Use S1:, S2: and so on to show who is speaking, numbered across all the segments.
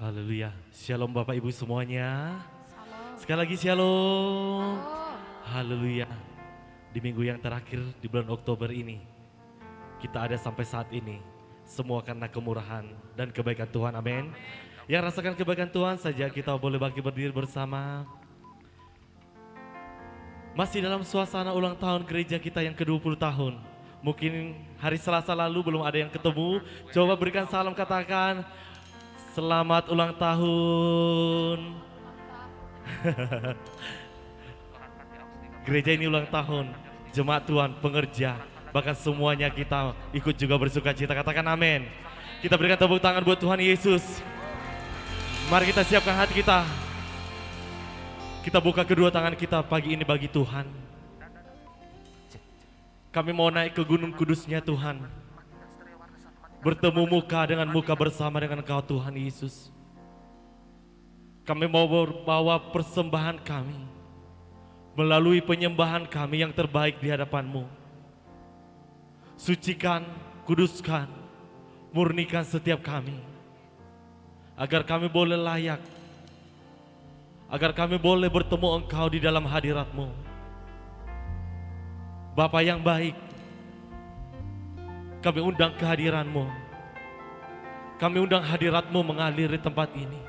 S1: Haleluya. Shalom Bapak Ibu semuanya.
S2: Shalom.
S1: Sekali lagi shalom.
S2: Shalom.
S1: Haleluya. Di minggu yang terakhir di bulan Oktober ini, kita ada sampai saat ini. Semua karena kemurahan dan kebaikan Tuhan, amin. Yang rasakan kebaikan Tuhan saja kita boleh bangkit berdiri bersama. Masih dalam suasana ulang tahun gereja kita yang ke-20 tahun. Mungkin hari Selasa lalu belum ada yang ketemu. Coba berikan salam, katakan selamat ulang tahun. Gereja ini ulang tahun, jemaat Tuhan, pengerja, bahkan semuanya kita ikut juga bersuka cita. Katakan amin. Kita berikan tepuk tangan buat Tuhan Yesus. Mari kita siapkan hati kita. Kita buka kedua tangan kita pagi ini bagi Tuhan. Kami mau naik ke gunung kudusnya Tuhan. Bertemu muka dengan muka bersama dengan Engkau Tuhan Yesus. Kami mau bawa persembahan kami. Melalui penyembahan kami yang terbaik di hadapan-Mu. Sucikan, kuduskan, murnikan setiap kami. Agar kami boleh layak. Agar kami boleh bertemu Engkau di dalam hadirat-Mu. Bapa yang baik, kami undang kehadiran-Mu. Kami undang hadirat-Mu mengalir di tempat ini.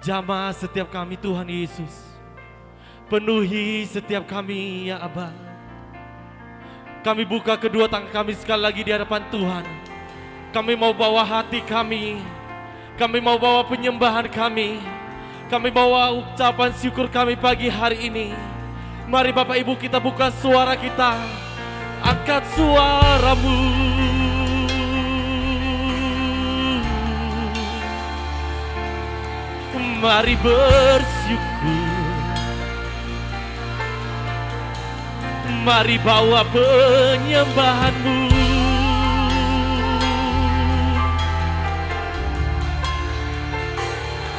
S1: Jamah setiap kami Tuhan Yesus. Penuhi setiap kami ya Aba. Kami buka kedua tangan kami sekali lagi di hadapan Tuhan. Kami mau bawa hati kami. Kami mau bawa penyembahan kami. Kami bawa ucapan syukur kami pagi hari ini. Mari Bapak Ibu kita buka suara kita. Angkat suaramu. Mari bersyukur. Mari bawa penyembahanmu.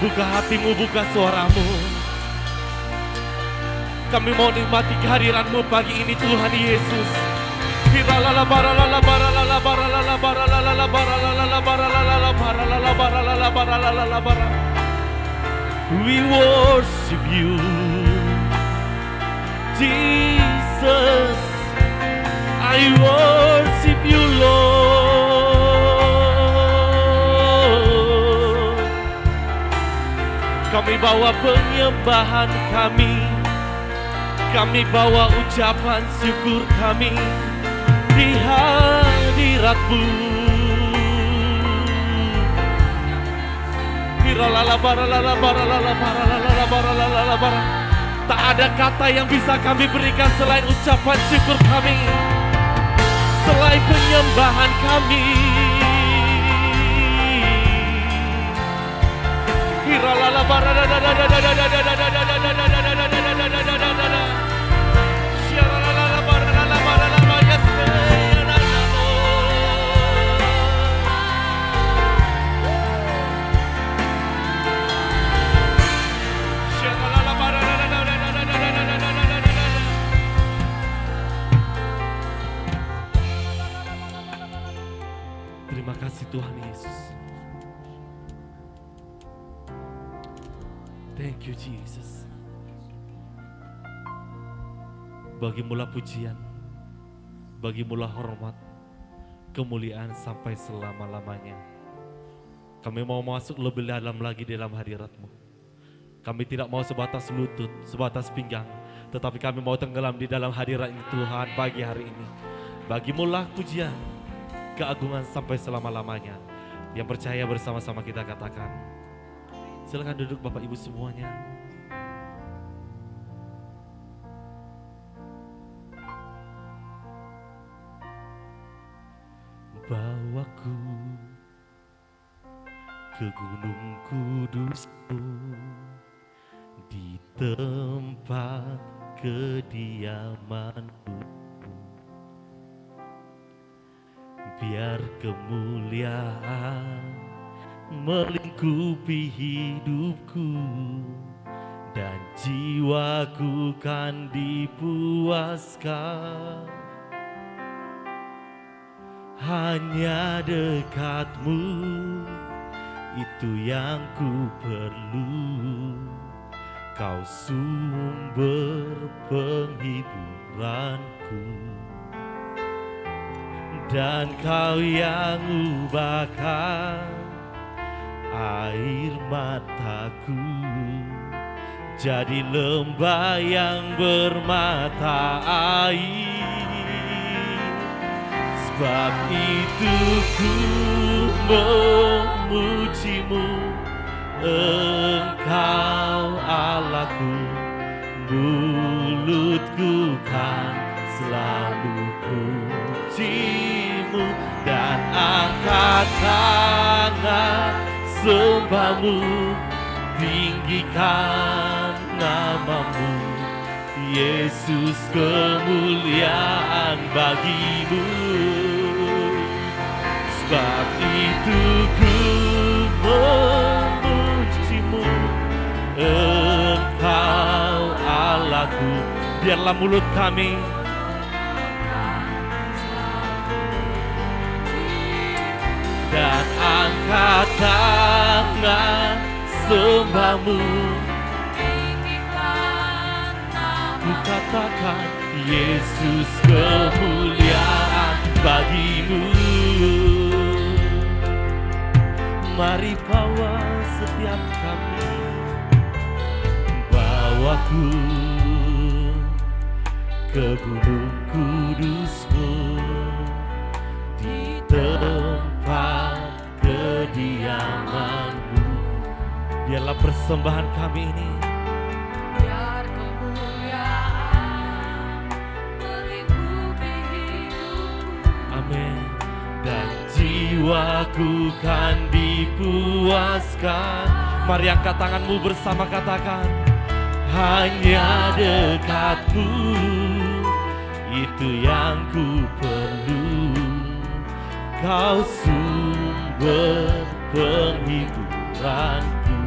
S1: Buka hatimu, buka suaramu. Kami mau nikmati kehadiranmu pagi ini Tuhan Yesus. We worship you, Jesus. I worship you, Lord. Kami bawa penyembahan kami. Kami bawa ucapan syukur kami di hadirat-Mu. Tak ada kata yang bisa kami berikan selain ucapan syukur kami, selain penyembahan kami. Terima kasih Tuhan Yesus. Thank you Jesus. Bagi-Mu pujian, bagi-Mu hormat, kemuliaan sampai selama-lamanya. Kami mau masuk lebih dalam lagi dalam hadirat-Mu. Kami tidak mau sebatas lutut, sebatas pinggang, tetapi kami mau tenggelam di dalam hadirat Tuhan pagi hari ini. Bagi-Mu pujian, keagungan sampai selama-lamanya. Yang percaya bersama-sama kita katakan. Silakan duduk Bapak Ibu semuanya. Bawaku ke gunung kudusku, di tempat kediaman-Mu. Biar kemuliaan melingkupi hidupku dan jiwaku kan dipuaskan. Hanya dekat-Mu itu yang ku perlu. Kau sumber penghiburanku, dan Kau yang ubahkan air mataku jadi lembah yang bermata air. Sebab itu ku memuji-Mu, Engkau Allahku. Mulutku kan selalu puji-Mu, dan angkat tangan sembah-Mu, tinggikan nama-Mu. Yesus, kemuliaan bagi-Mu. Sebab itu ku memuji-Mu, Engkau Allahku. Biarlah mulut kami dan angkat tangan sembah-Mu, ku katakan Yesus, kemuliaan bagi-Mu. Mari bawa setiap kami, bawaku ke gunung kudus-Mu, di tempat kediaman-Mu. Biarlah persembahan kami ini,
S2: biar kemuliaan meliputi hidupku.
S1: amin. Dan jiwaku kan dipuaskan. Mari angkat tanganmu bersama, katakan, hanya dekat-Mu, itu yang ku perlu. Kau sumber penghiburanku,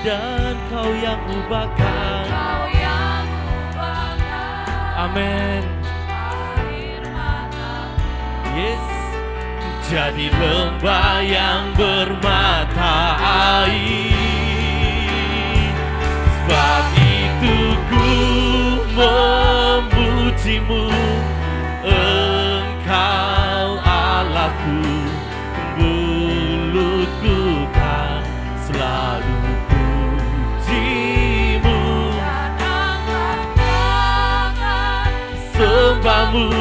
S1: dan Kau yang ubahkan,
S2: Kau yang ubahkan
S1: amin.
S2: air mataku.
S1: Yes, jadi lembah yang bermata air. Sebab itu ku memuji-Mu, Engkau Allahku. Mulutku kan selalu puji-Mu,
S2: Dan angkat tangan
S1: sembah-Mu,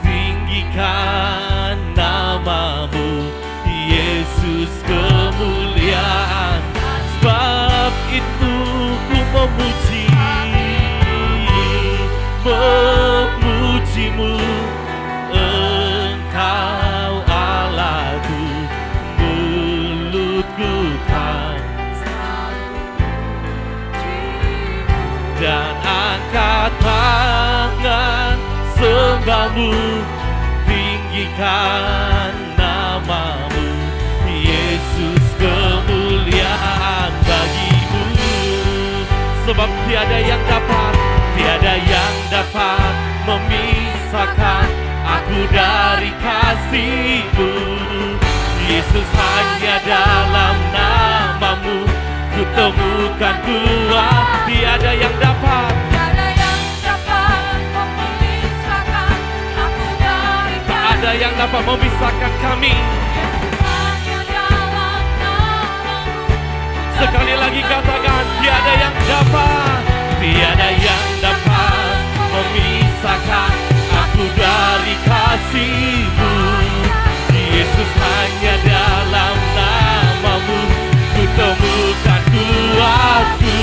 S1: tinggikan nama-Mu. Yesus, kemuliaan. Sebab itu ku memuji-Mu, Engkau Allahku. Mulutku kan dan angkat tangan sembah-Mu, tinggikan nama-Mu. Yesus, kemuliaan bagi-Mu. Sebab tiada yang dapat memisahkan aku dari kasih-Mu. Yesus, hanya dalam nama-Mu ku temukan kuat. Tiada yang dapat
S2: memisahkan aku dari
S1: tak ada yang dapat memisahkan kami.
S2: hanya dalam nama-Mu.
S1: Sekali lagi katakan, tiada yang dapat memisahkan aku dari kasih-Mu. Yesus, hanya dalam nama-Mu ku temukan kuatku.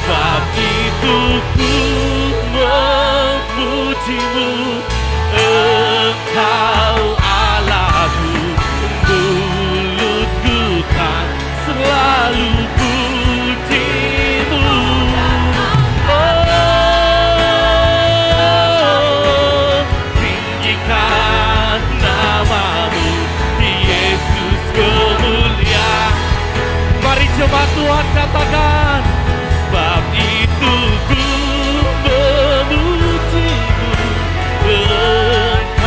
S1: Sebab itu ku memuji-Mu, Engkau Allahku. Mulutku kan selalu puji-Mu. Oh, tinggikan nama-Mu, Yesus, kemuliaan. Mari jemaat Tuhan katakan, sebab itu ku memuji-Mu, Engkau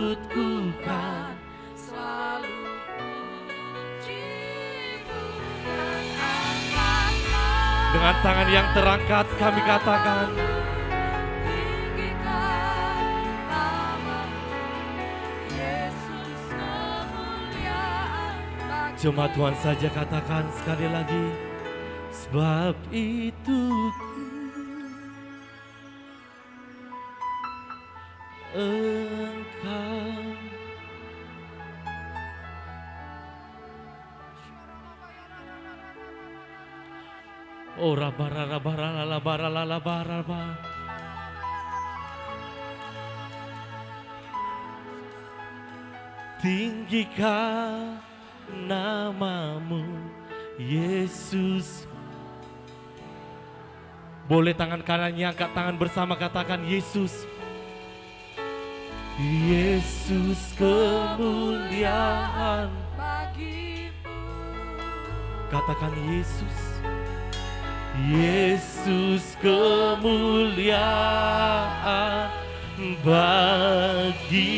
S1: perutku kan
S2: selalu puji-Mu dan angkatlah
S1: dengan tangan yang terangkat kami katakan,
S2: tinggikan namamu, Yesus kemuliaan bagi
S1: jemaat Tuhan saja katakan sekali lagi, sebab itu Engkau. Oh rabara rabara labara labara ba. Tinggikan namamu Yesus. Boleh tangan kanannya angkat tangan bersama katakan Yesus. Yesus kemuliaan
S2: bagimu.
S1: katakan Yesus. Yesus kemuliaan bagimu.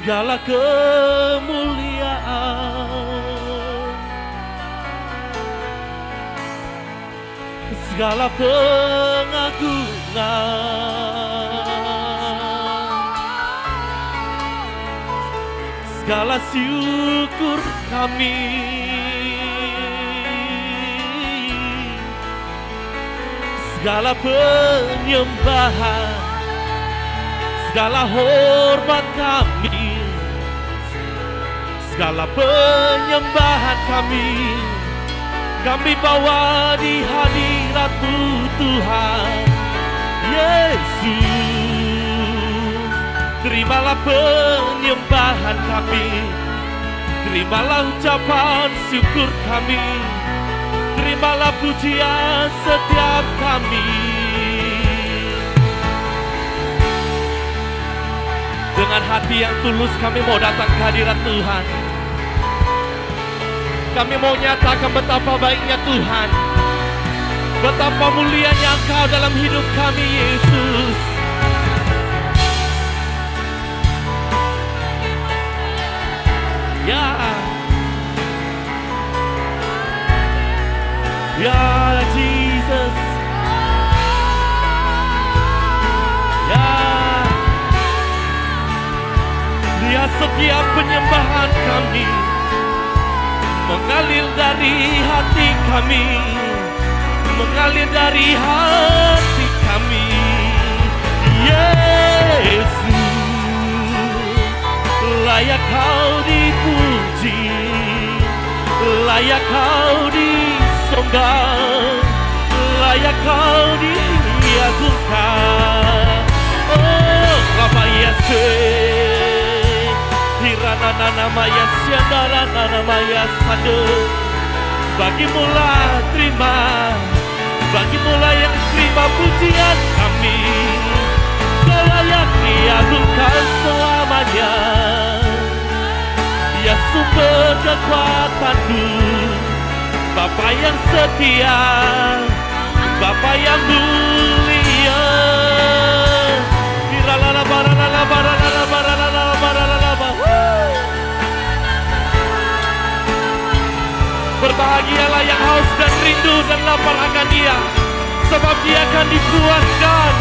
S1: Segala kemuliaan, segala pengagungan, segala syukur kami, segala penyembahan, segala hormat kami, segala penyembahan kami bawa di hadirat-Mu Tuhan. Yesus, terimalah penyembahan kami, terimalah ucapan syukur kami, terimalah pujian setiap kami. Dengan hati yang tulus kami mau datang ke hadirat Tuhan. Kami mau nyatakan betapa baiknya Tuhan, betapa mulianya Engkau dalam hidup kami Yesus. Ya, ya Jesus, ya, lihat setiap penyembahan kami mengalir dari hati kami, mengalir dari hati kami. Yesus, layak Kau dipuji, layak Kau disembah, layak Kau diagungkan. Oh, Rama Yesus, Hirana namaya siandara namaya sado. Bagimulah terima, bagimulah yang terima pujian kami. Kau layak diagungkan selamanya, ya sumber kekuatanku, Bapa yang setia, Bapa yang mulia. Hiralala baralala baralala baralala baralala baralala. Berbahagialah yang haus dan rindu dan lapar akan Dia, sebab Dia akan dipuaskan.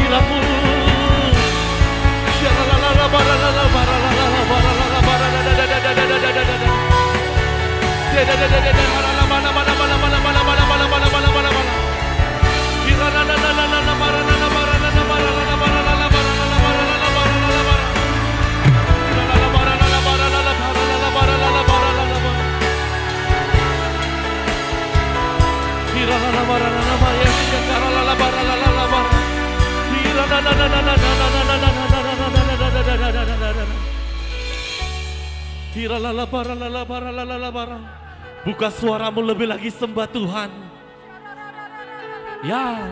S1: hadiratmu. Buka suaramu lebih lagi, sembah Tuhan. Ya.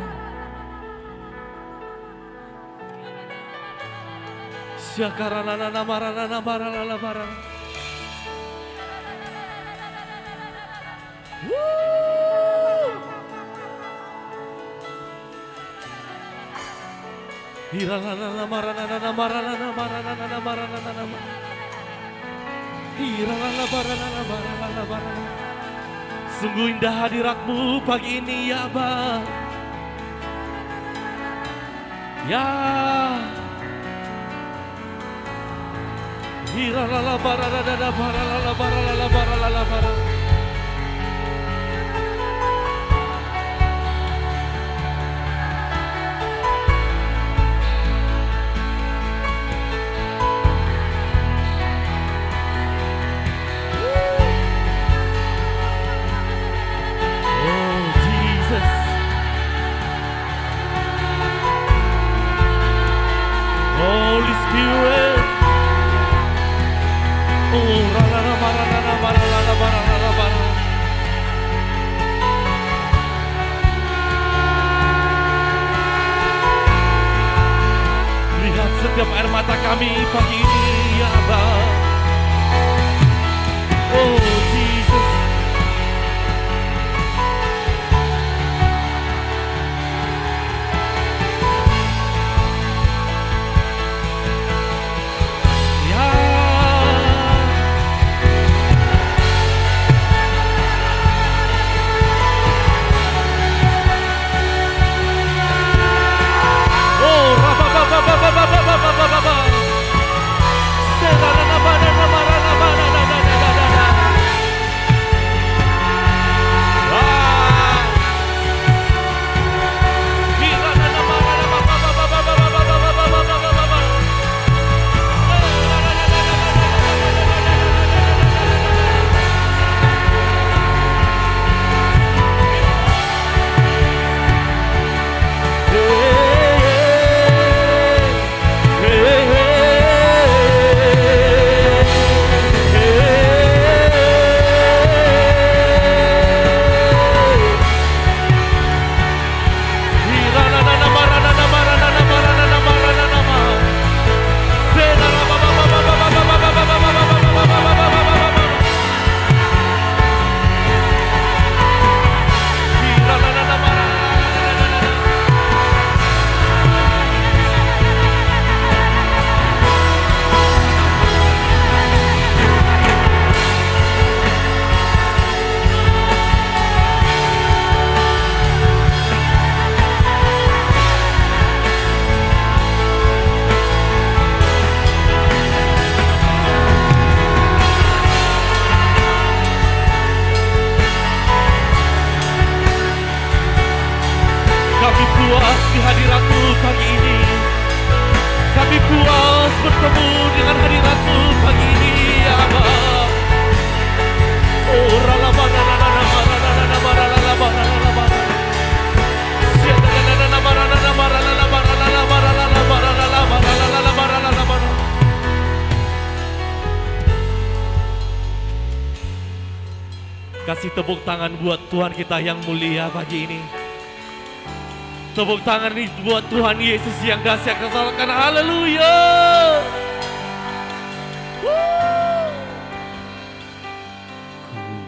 S1: Sungguh indah hadiratmu pagi ini ya Abah. Ya. Holy Spirit. Oh, lihat setiap air mata kami pagi ini ya Abah. Oh Jesus. puas di hadirat-Mu pagi ini. Kami puas bertemu dengan hadirat-Mu pagi ini, ya Allah. Oh, ralabana, kasih tepuk tangan buat Tuhan kita yang mulia pagi ini. Tepuk tangan ini buat Tuhan Yesus yang dahsyat kesalkan. Haleluya. Ku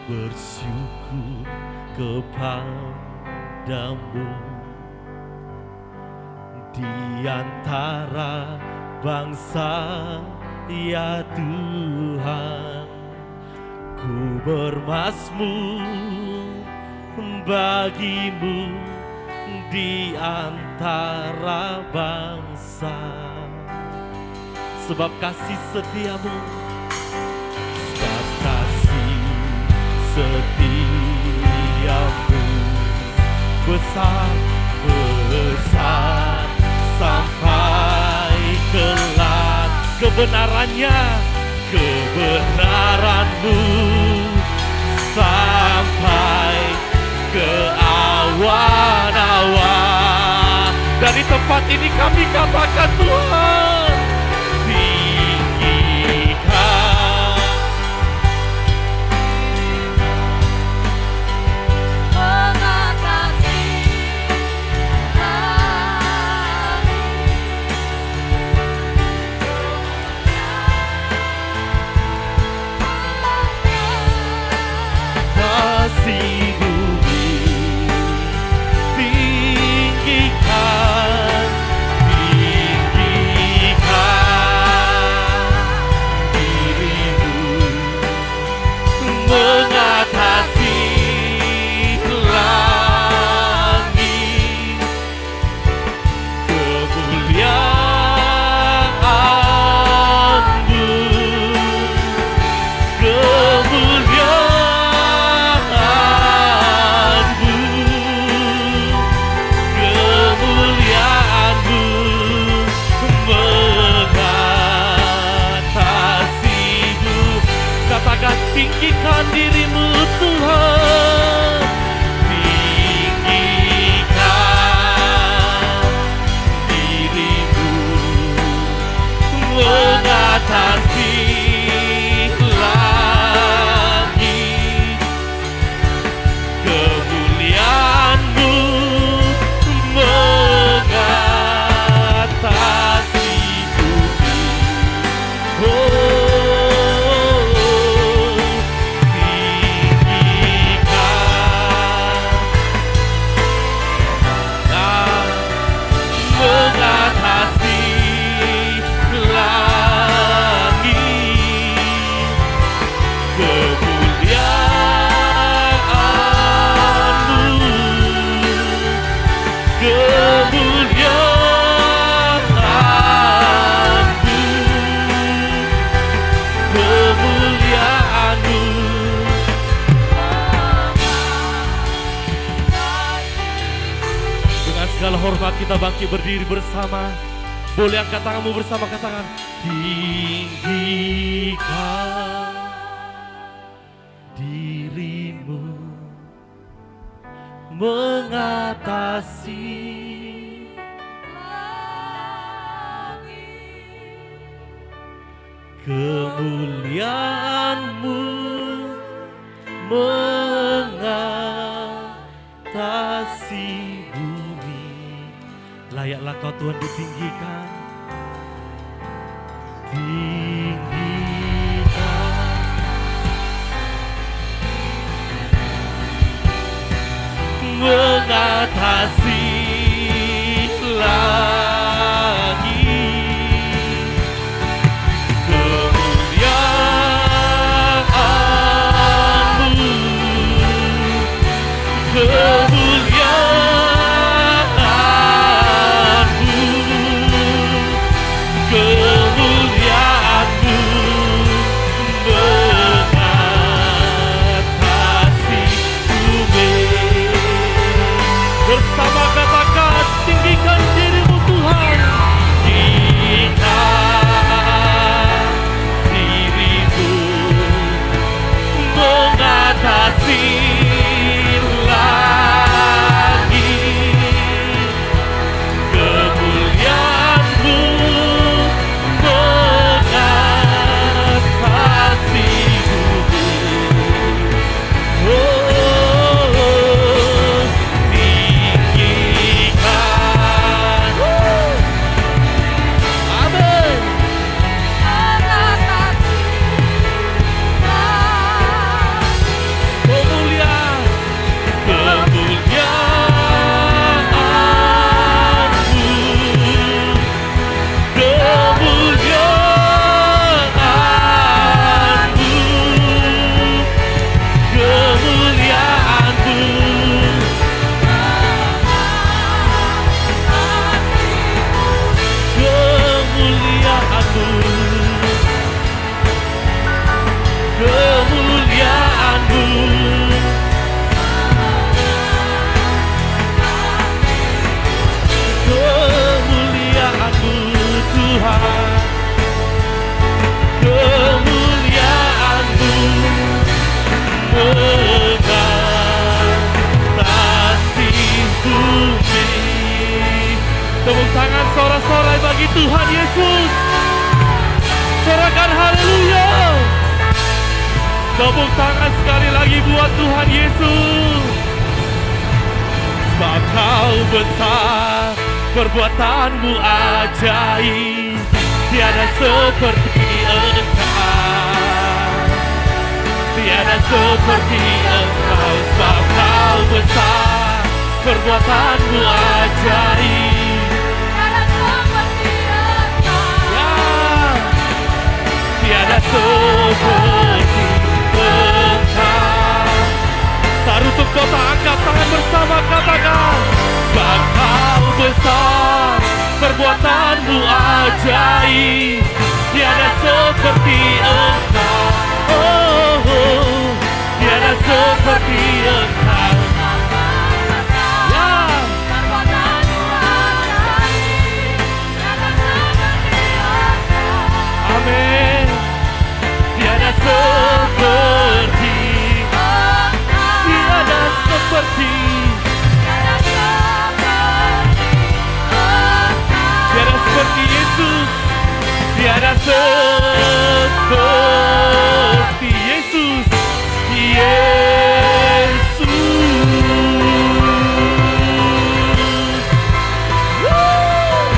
S1: bersyukur kepadamu di antara bangsa, ya Tuhan. Ku bermasmur bagimu di antara bangsa. Sebab kasih setiamu, sebab kasih setiamu besar, besar sampai kelak. Kebenarannya, kebenaranmu sampai ke awan-awan. Dari tempat ini kami katakan Tuhan, tinggikan
S2: mengatasi
S1: kasih bumi. Tinggikan, tinggikan dirimu mengatasi langit. Kemuliaan-Mu, kemuliaan-Mu, kemuliaan-Mu mengatasimu. Katakan, tinggikan dirimu Tuhan, tinggikan dirimu mengatasi langit. Kemuliaan-Mu mengatasi bumi. Mengatasi langit. Kemuliaan-Mu, kemuliaan-Mu, kemuliaan-Mu. Dengan segala hormat kita bangkit berdiri bersama. Boleh angkat tanganmu bersama, katakan, tinggikan dirimu mengatasi kemuliaan-Mu mengatasi bumi. Layaklah Kau Tuhan ditinggikan, tinggikan mengatasi langit. Kemuliaan-Mu, kemuliaan-Mu, kemuliaan-Mu mengatasi bumi. Bersama kemuliaan-Mu. Kemuliaan-Mu Tuhan, kemuliaan-Mu mengatasi bumi. Tepuk tangan sorak-sorai bagi Tuhan Yesus. Sorakan haleluya. Tepuk tangan sekali lagi buat Tuhan Yesus. Sebab Kau besar, perbuatan-Mu ajaib, tiada seperti Engkau. Tiada seperti Engkau, sebab Kau besar, perbuatan-Mu ajaib.
S2: Tiada seperti Engkau.
S1: Ya, tiada seperti Engkau. Taruh untuk kota, angkat tangan bersama, katakan, sebab Kau besar, perbuatan-Mu ajaib, tiada seperti Engkau. Oh, oh, tiada seperti Engkau. Ya,
S2: Perbuatan-Mu ajaib. Tiada seperti Engkau.
S1: amin. Tiada seperti, tiada seperti, tiada seperti Yesus. Tiada seperti Yesus. Yesus. Woo!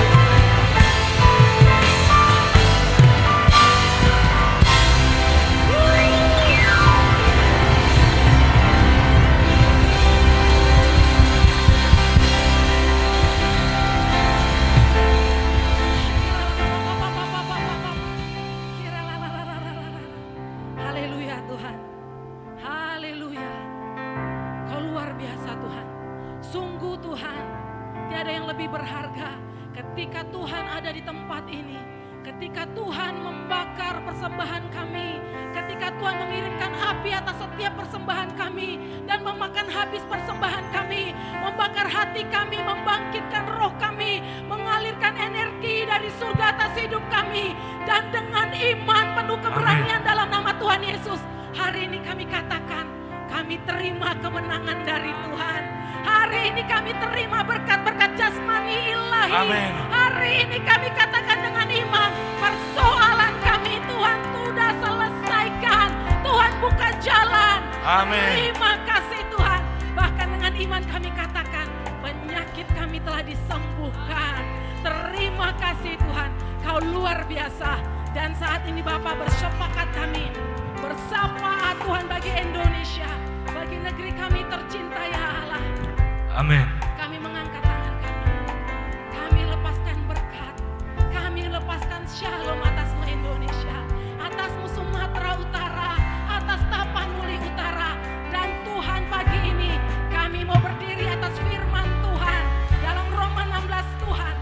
S2: Haleluya Tuhan. Haleluya. Kau luar biasa Tuhan. Sungguh Tuhan, tiada yang lebih berharga ketika Tuhan ada di tempat ini. Ketika Tuhan membakar persembahan kami, ketika Tuhan mengirimkan api atas setiap persembahan kami dan memakan habis persembahan kami, membakar hati kami, membangkitkan roh kami, mengalirkan energi dari surga atas hidup kami, dan dengan iman penuh keberanian dalam nama Tuhan Yesus, hari ini kami katakan, kami terima kemenangan dari Tuhan. Hari ini kami terima berkat-berkat jasmani ilahi.
S1: Amin.
S2: Hari ini kami katakan dengan iman, persoalan kami Tuhan sudah selesaikan. Tuhan buka jalan.
S1: Amin.
S2: Terima kasih Tuhan. Bahkan dengan iman kami katakan, penyakit kami telah disembuhkan. Terima kasih Tuhan, Kau luar biasa. Dan saat ini Bapa bersepakat kami bersama Tuhan bagi Indonesia, bagi negeri kami tercinta ya Allah.
S1: Amin.
S2: Kami mengangkat tangan kami. Kami lepaskan berkat. Kami lepaskan shalom atasmu Indonesia, atasmu Sumatera Utara, atas Tapanuli Utara. Dan Tuhan pagi ini kami mau berdiri atas firman Tuhan. Dalam Roma 16 Tuhan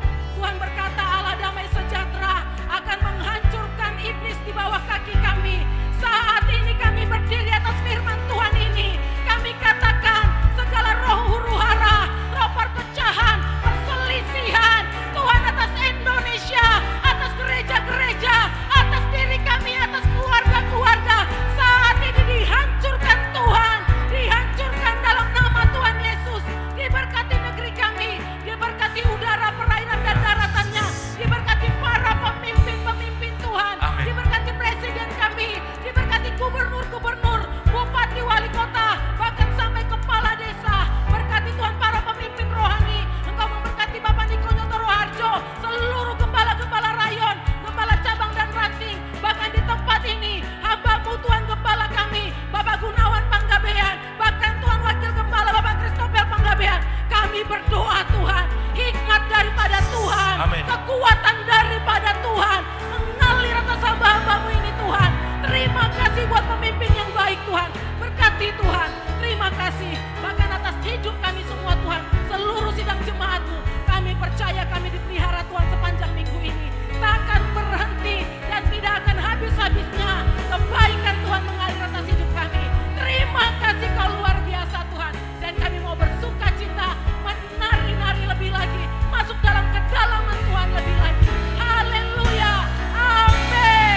S2: berkata Allah damai sejahtera akan menghancurkan iblis di bawah kaki kami. Saat ini kami berdiri atas firman Tuhan ini. Kami katakan segala roh huru-hara, roh perpecahan, perselisihan, Tuhan atas Indonesia, atas gereja-gereja, atas diri kami, atas keluarga-keluarga, saat ini dihancurkan Tuhan, dihancurkan dalam nama Tuhan Yesus. Diberkati negeri kami, diberkati udara, perairan dan daratannya, diberkati para pemimpin-pemimpin Tuhan,
S1: Amin.
S2: diberkati presiden kami, diberkati gubernur-gubernur, bupati, wali kota, bahkan sampai kepala desa. Berkati Tuhan para pemimpin rohani. Engkau memberkati Bapak Niko Nyoto Roharjo, seluruh gembala-gembala rayon, gembala cabang dan ranting. Bahkan di tempat ini, hamba-Mu Tuhan gembala kami, Bapak Gunawan Panggabean, bahkan Tuhan wakil gembala Bapak Christopher Panggabean. Kami berdoa Tuhan, hikmat daripada Tuhan,
S1: Amin.
S2: kekuatan daripada Tuhan, mengalir atas hamba-hamba-Mu ini Tuhan. Terima kasih buat pemimpin yang baik Tuhan. Berkati Tuhan, terima kasih. Bahkan atas hidup kami semua Tuhan, seluruh sidang jemaat-Mu, kami percaya kami dipelihara Tuhan sepanjang minggu ini. Tak akan berhenti dan tidak akan habis-habisnya kebaikan Tuhan mengalir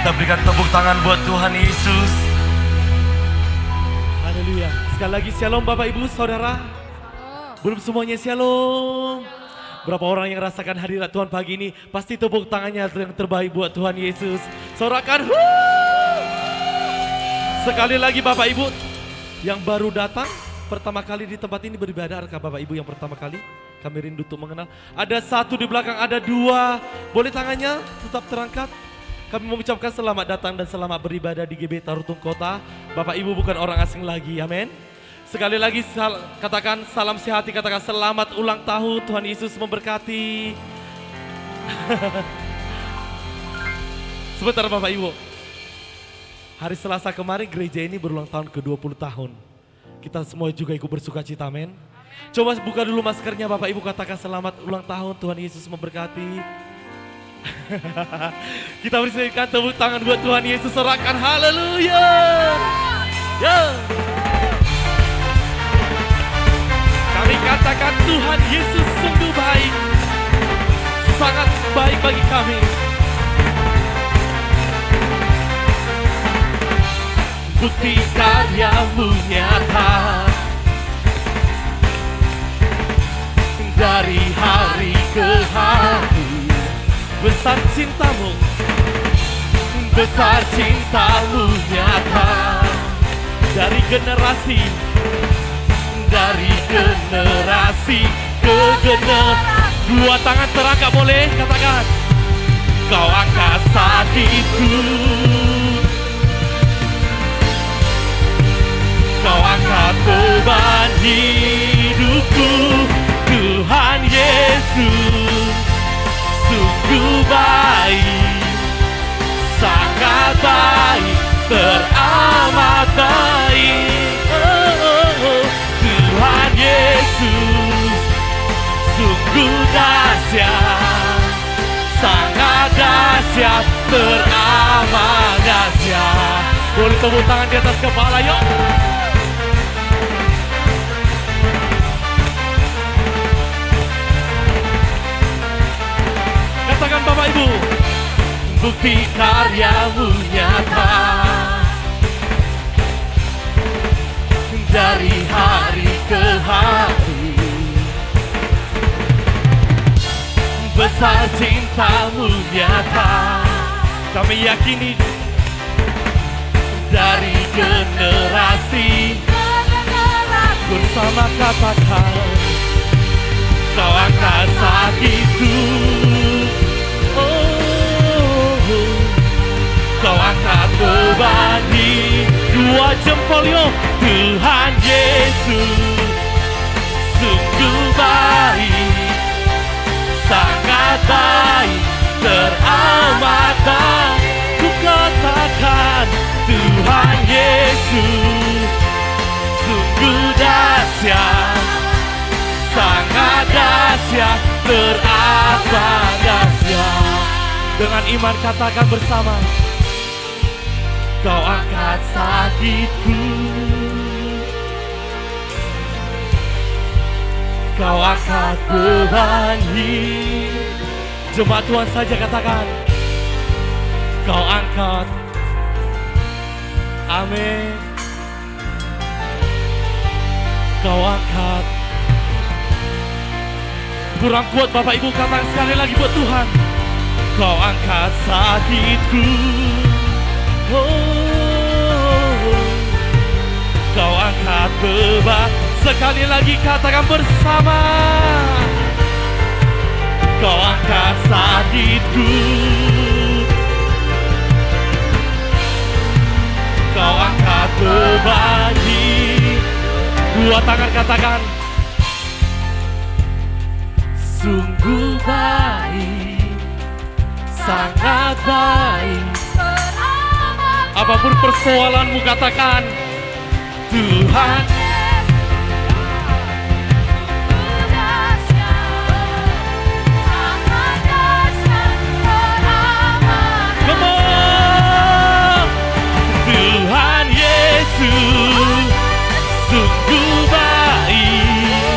S3: Kita berikan tepuk tangan buat Tuhan Yesus.
S1: Haleluya. Sekali lagi shalom Bapak Ibu Saudara. Belum semuanya shalom. Berapa orang yang rasakan hadirat Tuhan pagi ini, pasti tepuk tangannya yang terbaik buat Tuhan Yesus. Sorakan. Sekali lagi Bapak Ibu yang baru datang pertama kali di tempat ini beribadah, adakah Bapak Ibu yang pertama kali? Kami rindu untuk mengenal. Ada satu di belakang, ada dua. Boleh tangannya tetap terangkat. Kami mengucapkan selamat datang dan selamat beribadah di GB Tarutung Kota. Bapak Ibu bukan orang asing lagi, amin. Sekali lagi katakan salam sehati, katakan selamat ulang tahun, Tuhan Yesus memberkati. Sebentar Bapak Ibu. Hari Selasa kemarin gereja ini berulang tahun ke-20 tahun. Kita semua juga ikut bersuka cita, amin. Coba buka dulu maskernya Bapak Ibu, katakan selamat ulang tahun, Tuhan Yesus memberkati. Kita berikan tepuk tangan buat Tuhan Yesus, sorakan haleluya. Yeah. Kami katakan Tuhan Yesus sungguh baik, sangat baik bagi kami. Bukti karya-Mu nyata, dari hari ke hari. Besar cinta-Mu, besar cinta-Mu nyata, dari generasi ke generasi. Dua tangan terangkat boleh, katakan Kau angkat sakitku, Kau angkat beban hidupku. Tuhan Yesus sungguh baik, sangat baik, teramat baik. Tuhan Yesus sungguh dahsyat, sangat dahsyat, teramat dahsyat. Boleh tepuk tangan di atas kepala yuk. Katakan Bapak Ibu, bukti karya-Mu nyata, dari hari ke hari. Besar cinta-Mu nyata, kami yakini, dari generasi bersama katakan Kau angkat sakitku, Kau angkat beban. Dua jempol yuk. Tuhan Yesus sungguh baik, sangat baik, teramat baik. Ku katakan Tuhan Yesus sungguh dahsyat, sangat dahsyat, teramat dahsyat. Dengan iman katakan bersama, Kau angkat sakitku, Kau angkat beban hidup. Jemaat Tuhan saja katakan, Kau angkat. Amin. Kau angkat. Kurang kuat Bapak Ibu, katakan sekali lagi buat Tuhan. Kau angkat sakitku, Kau angkat beban. Sekali lagi katakan bersama, Kau angkat sakitku, Kau angkat beban. Dua tangan katakan, sungguh baik, sangat baik. Apapun persoalanmu katakan, Tuhan Come on. Tuhan Yesus sungguh baik,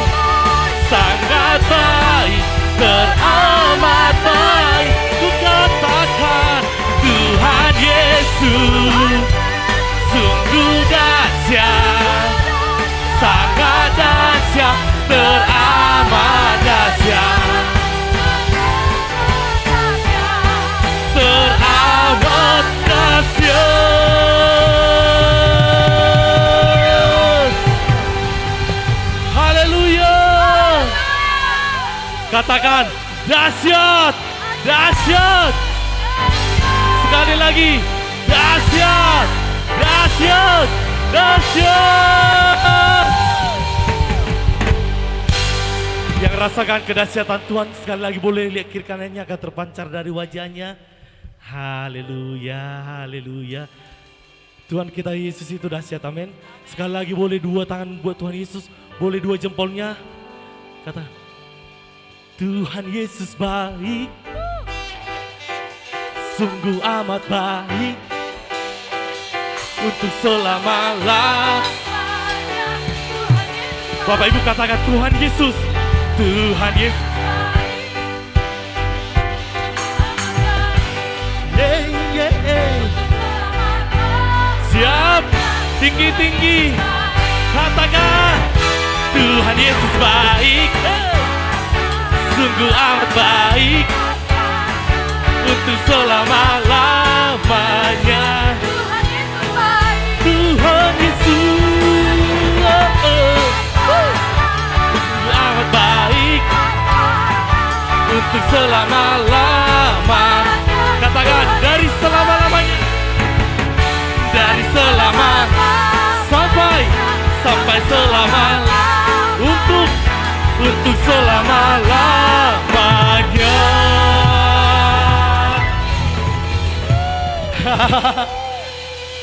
S1: sangat baik, teramat baik. Ku katakan Tuhan Yesus Katakan, dahsyat, dahsyat. Sekali lagi, dahsyat, dahsyat, dahsyat. Yang rasakan kedahsyatan Tuhan sekali lagi boleh lihat kiri kanannya akan terpancar dari wajahnya. Haleluya, haleluya. Tuhan kita Yesus itu dahsyat, amin. Sekali lagi boleh dua tangan buat Tuhan Yesus, boleh dua jempolnya. Kata, Tuhan Yesus baik, sungguh amat baik, untuk selama-lamanya. Bapak Ibu katakan Tuhan Yesus, Tuhan Yesus. Yeah, yeah, yeah. Siap, tinggi-tinggi. Katakan, Tuhan Yesus baik, sungguh amat baik, untuk selama-lamanya. Tuhan Yesus, sungguh amat baik, untuk selama-lamanya. Katakan, dari selama-lamanya, dari selama sampai selama, untuk selama-lamanya.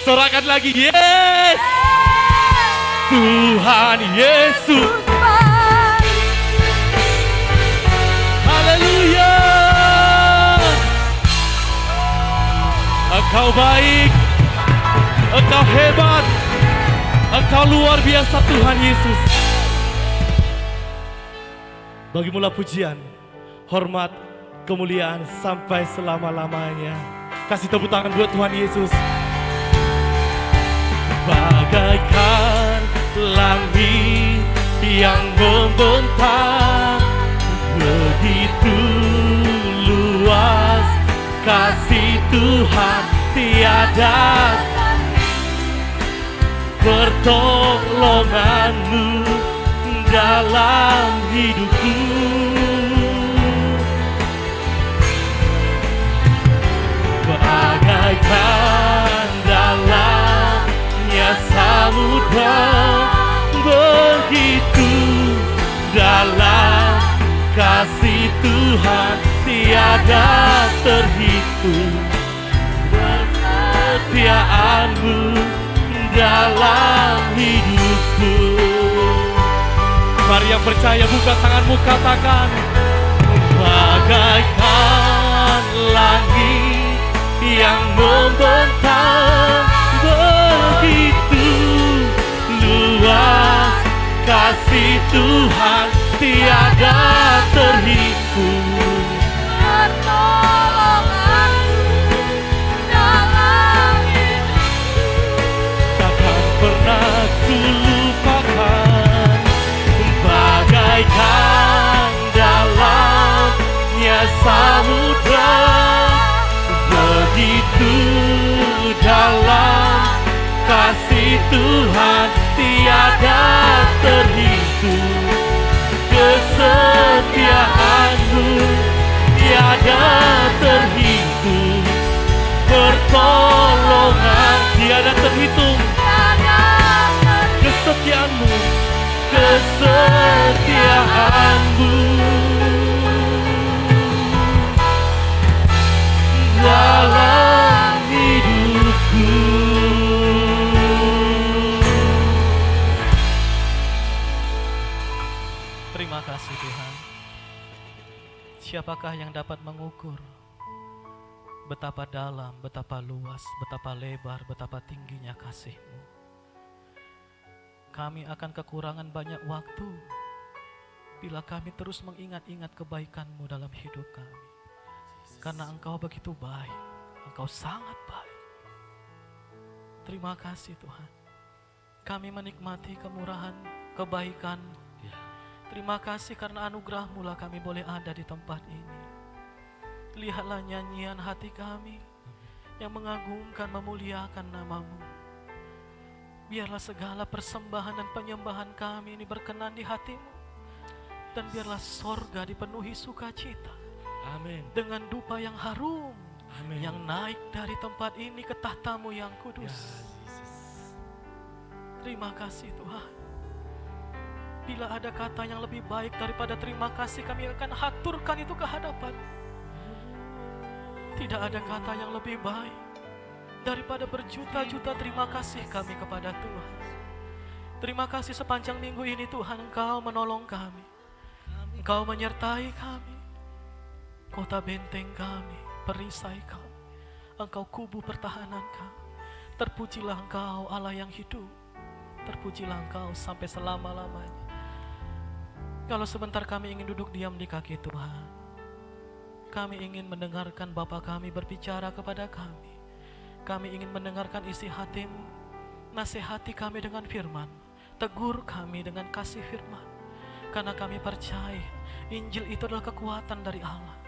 S1: Sorakan lagi, yes, Tuhan Yesus. Haleluya. Engkau baik, Engkau hebat, Engkau luar biasa Tuhan Yesus. Bagimulah pujian, hormat, kemuliaan sampai selama-lamanya. Kasih tepuk tangan buat Tuhan Yesus. Bagaikan langit yang membentang, begitu luas kasih Tuhan, tiada pertolonganmu dalam hidupku. Bagaikan dalamnya samudra, begitu dalam kasih Tuhan, tiada terhitung kesetiaanmu dalam hidupku. Mari yang percaya buka tanganmu, katakan, bagaikan langit yang membentang, begitu luas kasih Tuhan, tiada terhitung. Takkan pernah kulupakan, bagaikan dalamnya samudra, begitu dalam kasih Tuhan, tiada terhitung kesetiaanmu, tiada terhitung pertolongan, tiada terhitung kesetiaanmu, kesetiaanmu dalam hidupku.
S4: Terima kasih Tuhan. Siapakah yang dapat mengukur betapa dalam, betapa luas, betapa lebar, betapa tingginya kasih-Mu. Kami akan kekurangan banyak waktu bila kami terus mengingat-ingat kebaikan-Mu dalam hidup kami. Karena Engkau begitu baik, Engkau sangat baik. Terima kasih Tuhan. Kami menikmati kemurahan, kebaikan. Terima kasih karena anugerah-Mu lah kami boleh ada di tempat ini. Lihatlah nyanyian hati kami yang mengagungkan, memuliakan nama-Mu. Biarlah segala persembahan dan penyembahan kami ini berkenan di hati-Mu. Dan biarlah sorga dipenuhi sukacita
S1: Amin.
S4: dengan dupa yang harum
S1: Amin.
S4: yang naik dari tempat ini ke tahta-Mu yang
S1: Ya,
S4: kudus.
S1: Yesus.
S4: Terima kasih Tuhan. Bila ada kata yang lebih baik daripada terima kasih, kami akan haturkan itu ke hadapan. Tidak ada kata yang lebih baik daripada berjuta-juta terima kasih kami kepada Tuhan. Terima kasih sepanjang minggu ini Tuhan, Engkau menolong kami. Engkau menyertai kami. Kota benteng kami, perisai kami. Engkau kubu pertahanan kami. Terpujilah Engkau Allah yang hidup. Terpujilah Engkau sampai selama-lamanya. Kalau sebentar kami ingin duduk diam di kaki Tuhan, kami ingin mendengarkan Bapa kami berbicara kepada kami. Kami ingin mendengarkan isi hati-Mu. Nasihati kami dengan firman, tegur kami dengan kasih firman. Karena kami percaya Injil itu adalah kekuatan dari Allah.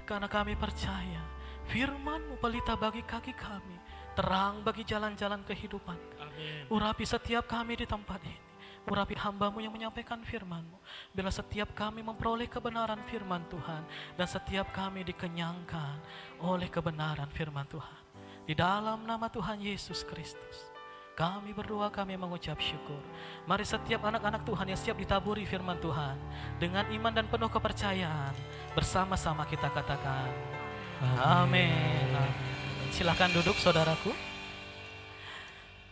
S4: Karena kami percaya firman-Mu pelita bagi kaki kami, terang bagi jalan-jalan kehidupan.
S1: Amin.
S4: Urapi setiap kami di tempat ini. Urapi hamba-Mu yang menyampaikan firman-Mu. Bila setiap kami memperoleh kebenaran firman Tuhan, dan setiap kami dikenyangkan oleh kebenaran firman Tuhan. Di dalam nama Tuhan Yesus Kristus, kami berdoa, kami mengucap syukur. Mari setiap anak-anak Tuhan yang siap ditaburi firman Tuhan, dengan iman dan penuh kepercayaan, bersama-sama kita katakan, Amin. Silakan duduk saudaraku.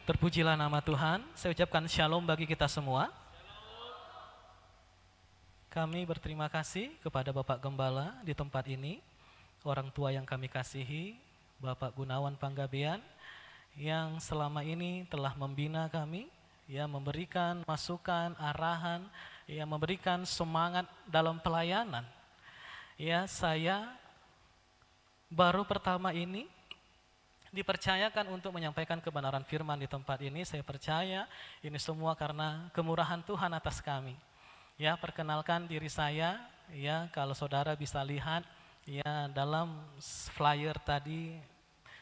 S4: Terpujilah nama Tuhan. Saya ucapkan shalom bagi kita semua. Kami berterima kasih kepada Bapak Gembala di tempat ini, orang tua yang kami kasihi, Bapak Gunawan Panggabean, yang selama ini telah membina kami, ya, memberikan masukan, arahan, ya, memberikan semangat dalam pelayanan. Ya, saya baru pertama ini dipercayakan untuk menyampaikan kebenaran firman di tempat ini. Saya percaya ini semua karena kemurahan Tuhan atas kami. Ya, perkenalkan diri saya, ya, kalau saudara bisa lihat, ya, dalam flyer tadi,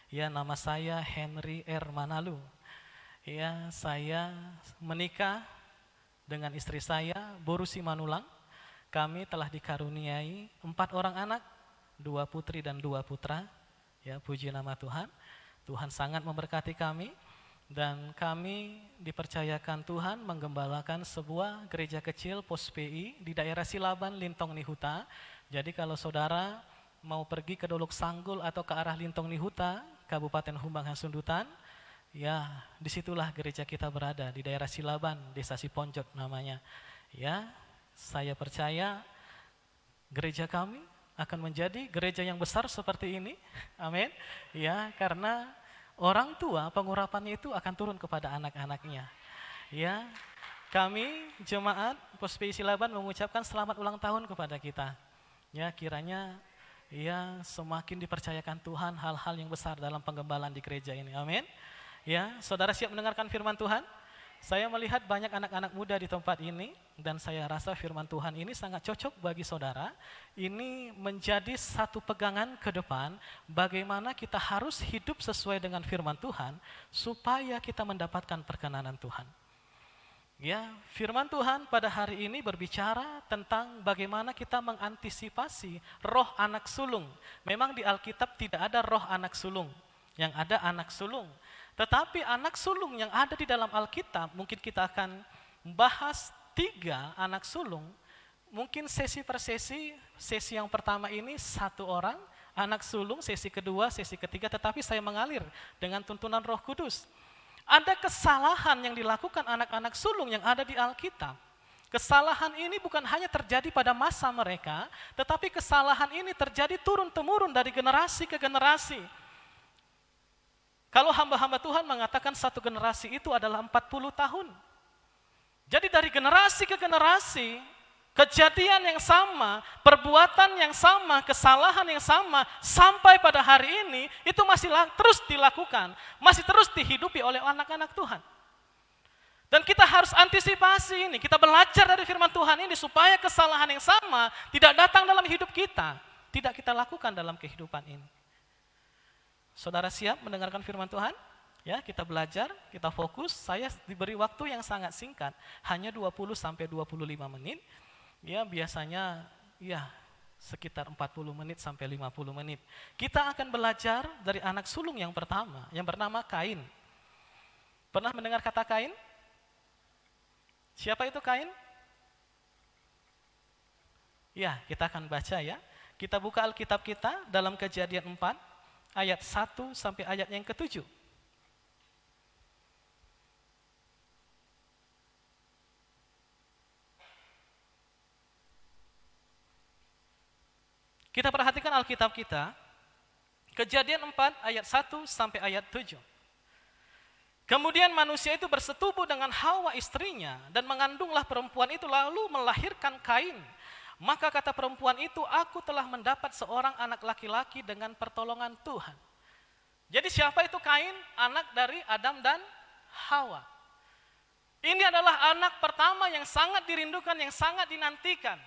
S4: ya, nama saya Henry R. Manalu. Ya, saya menikah dengan istri saya, Boru Simanulang. Kami telah dikaruniai 4 orang anak, 2 putri dan 2 putra. Ya, puji nama Tuhan. Tuhan sangat memberkati kami, dan kami dipercayakan Tuhan menggembalakan sebuah gereja kecil Pos PI di daerah Silaban, Lintong Nihuta. Jadi kalau saudara mau pergi ke Dolok Sanggul atau ke arah Lintong Nihuta, Kabupaten Humbang Hasundutan, ya, disitulah gereja kita berada, di daerah Silaban, Desa Siponjot namanya. Ya, saya percaya gereja kami akan menjadi gereja yang besar seperti ini. Amin. Ya, karena orang tua pengurapannya itu akan turun kepada anak-anaknya. Ya, kami jemaat Pos PI Silaban mengucapkan selamat ulang tahun kepada kita. Ya, kiranya ya semakin dipercayakan Tuhan hal-hal yang besar dalam penggembalaan di gereja ini. Amin. Ya, saudara siap mendengarkan firman Tuhan? Saya melihat banyak anak-anak muda di tempat ini, dan saya rasa firman Tuhan ini sangat cocok bagi saudara. Ini menjadi satu pegangan ke depan, bagaimana kita harus hidup sesuai dengan firman Tuhan, supaya kita mendapatkan perkenanan Tuhan. Ya, firman Tuhan pada hari ini berbicara tentang bagaimana kita mengantisipasi roh anak sulung. Memang di Alkitab tidak ada roh anak sulung, yang ada anak sulung. Tetapi anak sulung yang ada di dalam Alkitab, mungkin kita akan bahas 3 anak sulung. Mungkin sesi per sesi yang pertama ini 1 orang anak sulung, sesi kedua, sesi ketiga, tetapi saya mengalir dengan tuntunan Roh Kudus. Ada kesalahan yang dilakukan anak-anak sulung yang ada di Alkitab. Kesalahan ini bukan hanya terjadi pada masa mereka, tetapi kesalahan ini terjadi turun-temurun dari generasi ke generasi. Kalau hamba-hamba Tuhan mengatakan satu generasi itu adalah 40 tahun. Jadi dari generasi ke generasi, kejadian yang sama, perbuatan yang sama, kesalahan yang sama, sampai pada hari ini, itu masih terus dilakukan, masih terus dihidupi oleh anak-anak Tuhan. Dan kita harus antisipasi ini, kita belajar dari firman Tuhan ini, supaya kesalahan yang sama tidak datang dalam hidup kita, tidak kita lakukan dalam kehidupan ini. Saudara siap mendengarkan firman Tuhan? Ya, kita belajar, kita fokus. Saya diberi waktu yang sangat singkat, hanya 20 sampai 25 menit. Ya biasanya ya sekitar 40 menit sampai 50 menit. Kita akan belajar dari anak sulung yang pertama yang bernama Kain. Pernah mendengar kata Kain? Siapa itu Kain? Ya, kita akan baca ya. Kita buka Alkitab kita dalam Kejadian 4 ayat 1 sampai ayat yang ke-7. Kita perhatikan Alkitab kita, Kejadian 4 ayat 1 sampai ayat 7. Kemudian manusia itu bersetubuh dengan Hawa istrinya dan mengandunglah perempuan itu lalu melahirkan Kain. Maka kata perempuan itu, aku telah mendapat seorang anak laki-laki dengan pertolongan Tuhan. Jadi siapa itu Kain? Anak dari Adam dan Hawa. Ini adalah anak pertama yang sangat dirindukan, yang sangat dinantikan.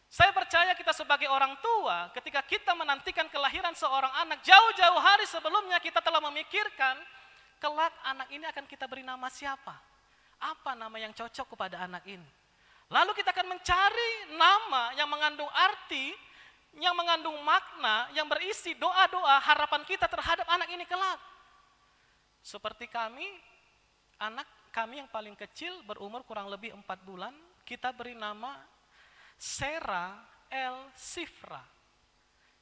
S4: Saya percaya kita sebagai orang tua, ketika kita menantikan kelahiran seorang anak, jauh-jauh hari sebelumnya kita telah memikirkan, kelak anak ini akan kita beri nama siapa? Apa nama yang cocok kepada anak ini? Lalu kita akan mencari nama yang mengandung arti, yang mengandung makna, yang berisi doa-doa harapan kita terhadap anak ini kelak. Seperti kami, anak kami yang paling kecil berumur kurang lebih 4 bulan, kita beri nama Sarah El Sifra.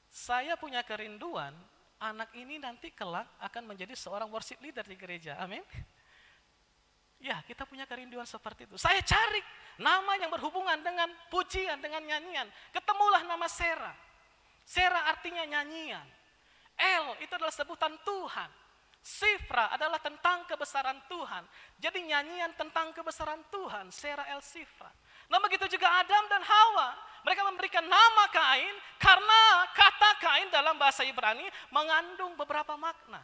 S4: Saya punya kerinduan, anak ini nanti kelak akan menjadi seorang worship leader di gereja. Amin. Ya, kita punya kerinduan seperti itu. Saya cari nama yang berhubungan dengan pujian, dengan nyanyian. Ketemulah nama Sarah. Sarah artinya nyanyian. El itu adalah sebutan Tuhan. Sifra adalah tentang kebesaran Tuhan. Jadi nyanyian tentang kebesaran Tuhan, Sarah El Sifra. Nah begitu juga Adam dan Hawa. Mereka memberikan nama Kain karena kata Kain dalam bahasa Ibrani mengandung beberapa makna.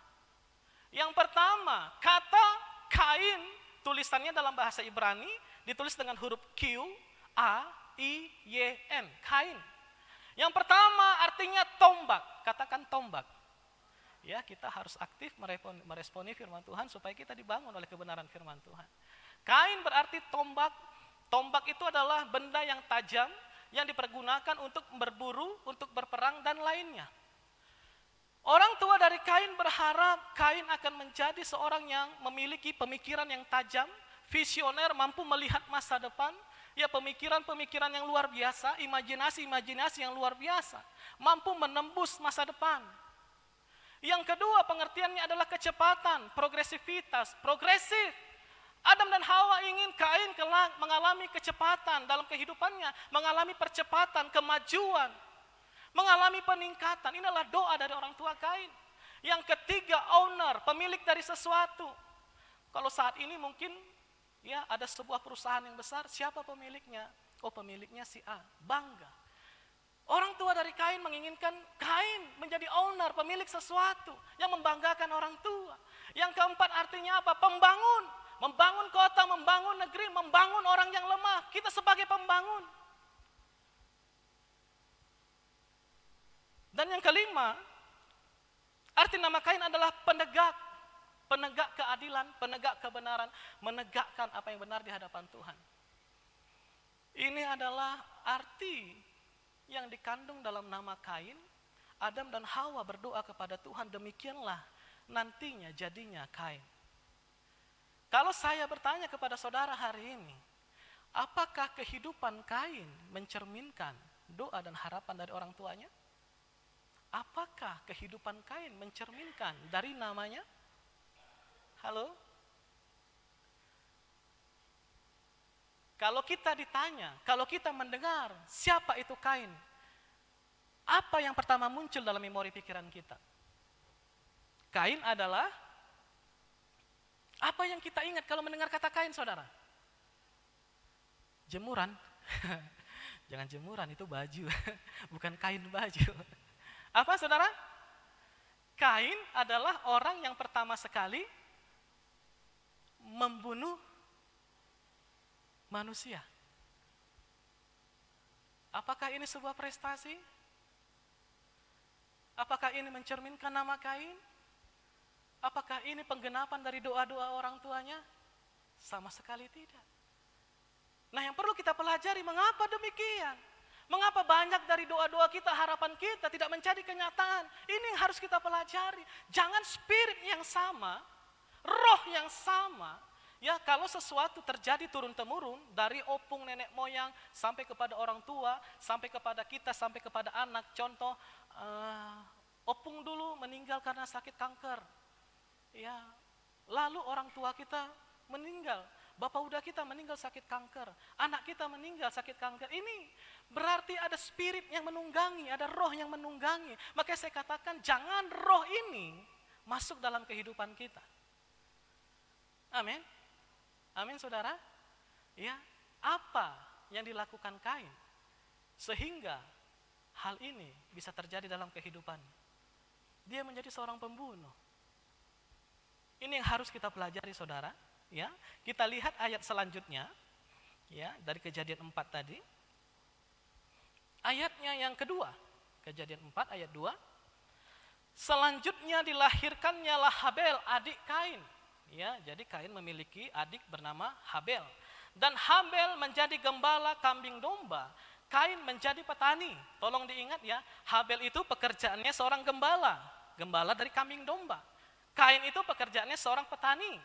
S4: Yang pertama, kata Kain tulisannya dalam bahasa Ibrani ditulis dengan huruf Q, A, I, Y, N. Kain. Yang pertama artinya tombak. Katakan tombak. Ya, kita harus aktif meresponi firman Tuhan supaya kita dibangun oleh kebenaran firman Tuhan. Kain berarti tombak. Tombak itu adalah benda yang tajam yang dipergunakan untuk berburu, untuk berperang dan lainnya. Orang tua dari Kain berharap Kain akan menjadi seorang yang memiliki pemikiran yang tajam, visioner, mampu melihat masa depan, ya pemikiran-pemikiran yang luar biasa, imajinasi-imajinasi yang luar biasa, mampu menembus masa depan. Yang kedua pengertiannya adalah kecepatan, progresivitas, progresif. Adam dan Hawa ingin Kain kelak mengalami kecepatan dalam kehidupannya, mengalami percepatan, kemajuan, mengalami peningkatan. Inilah doa dari orang tua Kain. Yang ketiga, owner, pemilik dari sesuatu. Kalau saat ini mungkin ya ada sebuah perusahaan yang besar, siapa pemiliknya? Oh, pemiliknya si A, bangga. Orang tua dari Kain menginginkan Kain menjadi owner, pemilik sesuatu yang membanggakan orang tua. Yang keempat artinya apa? Pembangun. Membangun kota, membangun negeri, membangun orang yang lemah. Kita sebagai pembangun. Dan yang kelima, arti nama Kain adalah penegak. Penegak keadilan, penegak kebenaran, menegakkan apa yang benar di hadapan Tuhan. Ini adalah arti yang dikandung dalam nama Kain. Adam dan Hawa berdoa kepada Tuhan, demikianlah nantinya jadinya Kain. Kalau saya bertanya kepada saudara hari ini, apakah kehidupan Kain mencerminkan doa dan harapan dari orang tuanya? Apakah kehidupan Kain mencerminkan dari namanya? Halo? Kalau kita ditanya, kalau kita mendengar siapa itu Kain, apa yang pertama muncul dalam memori pikiran kita? Kain adalah apa yang kita ingat kalau mendengar kata Kain, saudara? Jemuran. Jangan jemuran, itu baju. Bukan kain baju. Apa, saudara? Kain adalah orang yang pertama sekali membunuh manusia. Apakah ini sebuah prestasi? Apakah ini mencerminkan nama Kain? Apakah ini penggenapan dari doa-doa orang tuanya? Sama sekali tidak. Nah, yang perlu kita pelajari, mengapa demikian? Mengapa banyak dari doa-doa kita, harapan kita tidak menjadi kenyataan? Ini yang harus kita pelajari. Jangan spirit yang sama, roh yang sama, ya kalau sesuatu terjadi turun-temurun dari opung nenek moyang sampai kepada orang tua, sampai kepada kita, sampai kepada anak. Contoh, opung dulu meninggal karena sakit kanker. Ya, lalu orang tua kita meninggal. Bapak udah kita meninggal sakit kanker, anak kita meninggal sakit kanker. Ini berarti ada spirit yang menunggangi, ada roh yang menunggangi. Makanya saya katakan jangan roh ini masuk dalam kehidupan kita. Amin. Amin saudara. Ya, apa yang dilakukan Kain sehingga hal ini bisa terjadi dalam kehidupannya? Dia menjadi seorang pembunuh. Ini yang harus kita pelajari saudara. Ya, kita lihat ayat selanjutnya, ya dari Kejadian 4 tadi. Ayatnya yang kedua, Kejadian 4 ayat 2. Selanjutnya dilahirkannya lah Habel, adik Kain. Ya, jadi Kain memiliki adik bernama Habel. Dan Habel menjadi gembala kambing domba, Kain menjadi petani. Tolong diingat ya, Habel itu pekerjaannya seorang gembala, gembala dari kambing domba. Kain itu pekerjaannya seorang petani.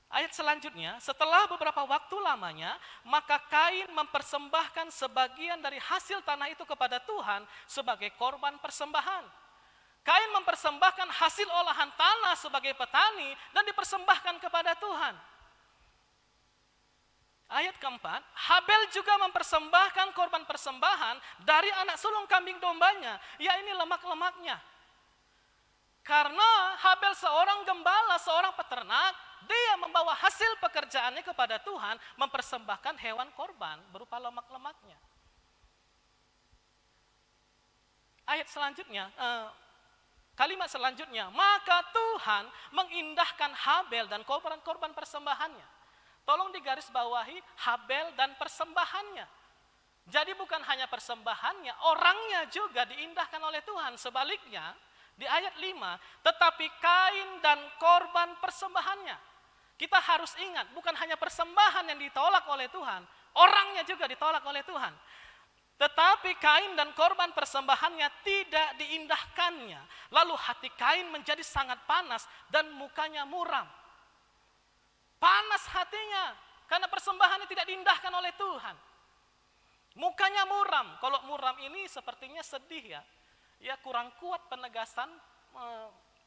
S4: Ayat selanjutnya, setelah beberapa waktu lamanya, maka Kain mempersembahkan sebagian dari hasil tanah itu kepada Tuhan sebagai korban persembahan. Kain mempersembahkan hasil olahan tanah sebagai petani dan dipersembahkan kepada Tuhan. Ayat keempat, Habel juga mempersembahkan korban persembahan dari anak sulung kambing dombanya, ya ini lemak-lemaknya. Karena Habel seorang gembala, seorang peternak, dia membawa hasil pekerjaannya kepada Tuhan, mempersembahkan hewan korban berupa lemak-lemaknya. Ayat selanjutnya, kalimat selanjutnya, maka Tuhan mengindahkan Habel dan korban-korban persembahannya. Tolong digarisbawahi Habel dan persembahannya. Jadi bukan hanya persembahannya, orangnya juga diindahkan oleh Tuhan. Sebaliknya, di ayat 5, tetapi Kain dan korban persembahannya. Kita harus ingat, bukan hanya persembahan yang ditolak oleh Tuhan, orangnya juga ditolak oleh Tuhan. Tetapi Kain dan korban persembahannya tidak diindahkannya. Lalu hati Kain menjadi sangat panas dan mukanya muram. Panas hatinya, karena persembahannya tidak diindahkan oleh Tuhan. Mukanya muram, kalau muram ini sepertinya sedih ya. Ya kurang kuat penegasan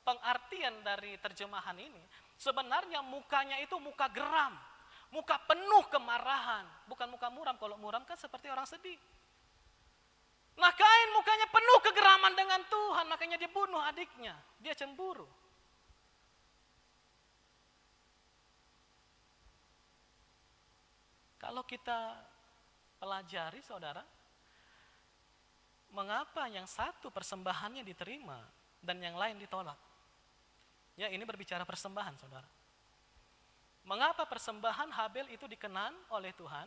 S4: pengartian dari terjemahan ini. Sebenarnya mukanya itu muka geram, muka penuh kemarahan, bukan muka muram. Kalau muram kan seperti orang sedih. Nah Kain mukanya penuh kegeraman dengan Tuhan, makanya dia bunuh adiknya, dia cemburu. Kalau kita pelajari saudara, mengapa yang satu persembahannya diterima dan yang lain ditolak? Ya ini berbicara persembahan saudara. Mengapa persembahan Habel itu dikenan oleh Tuhan,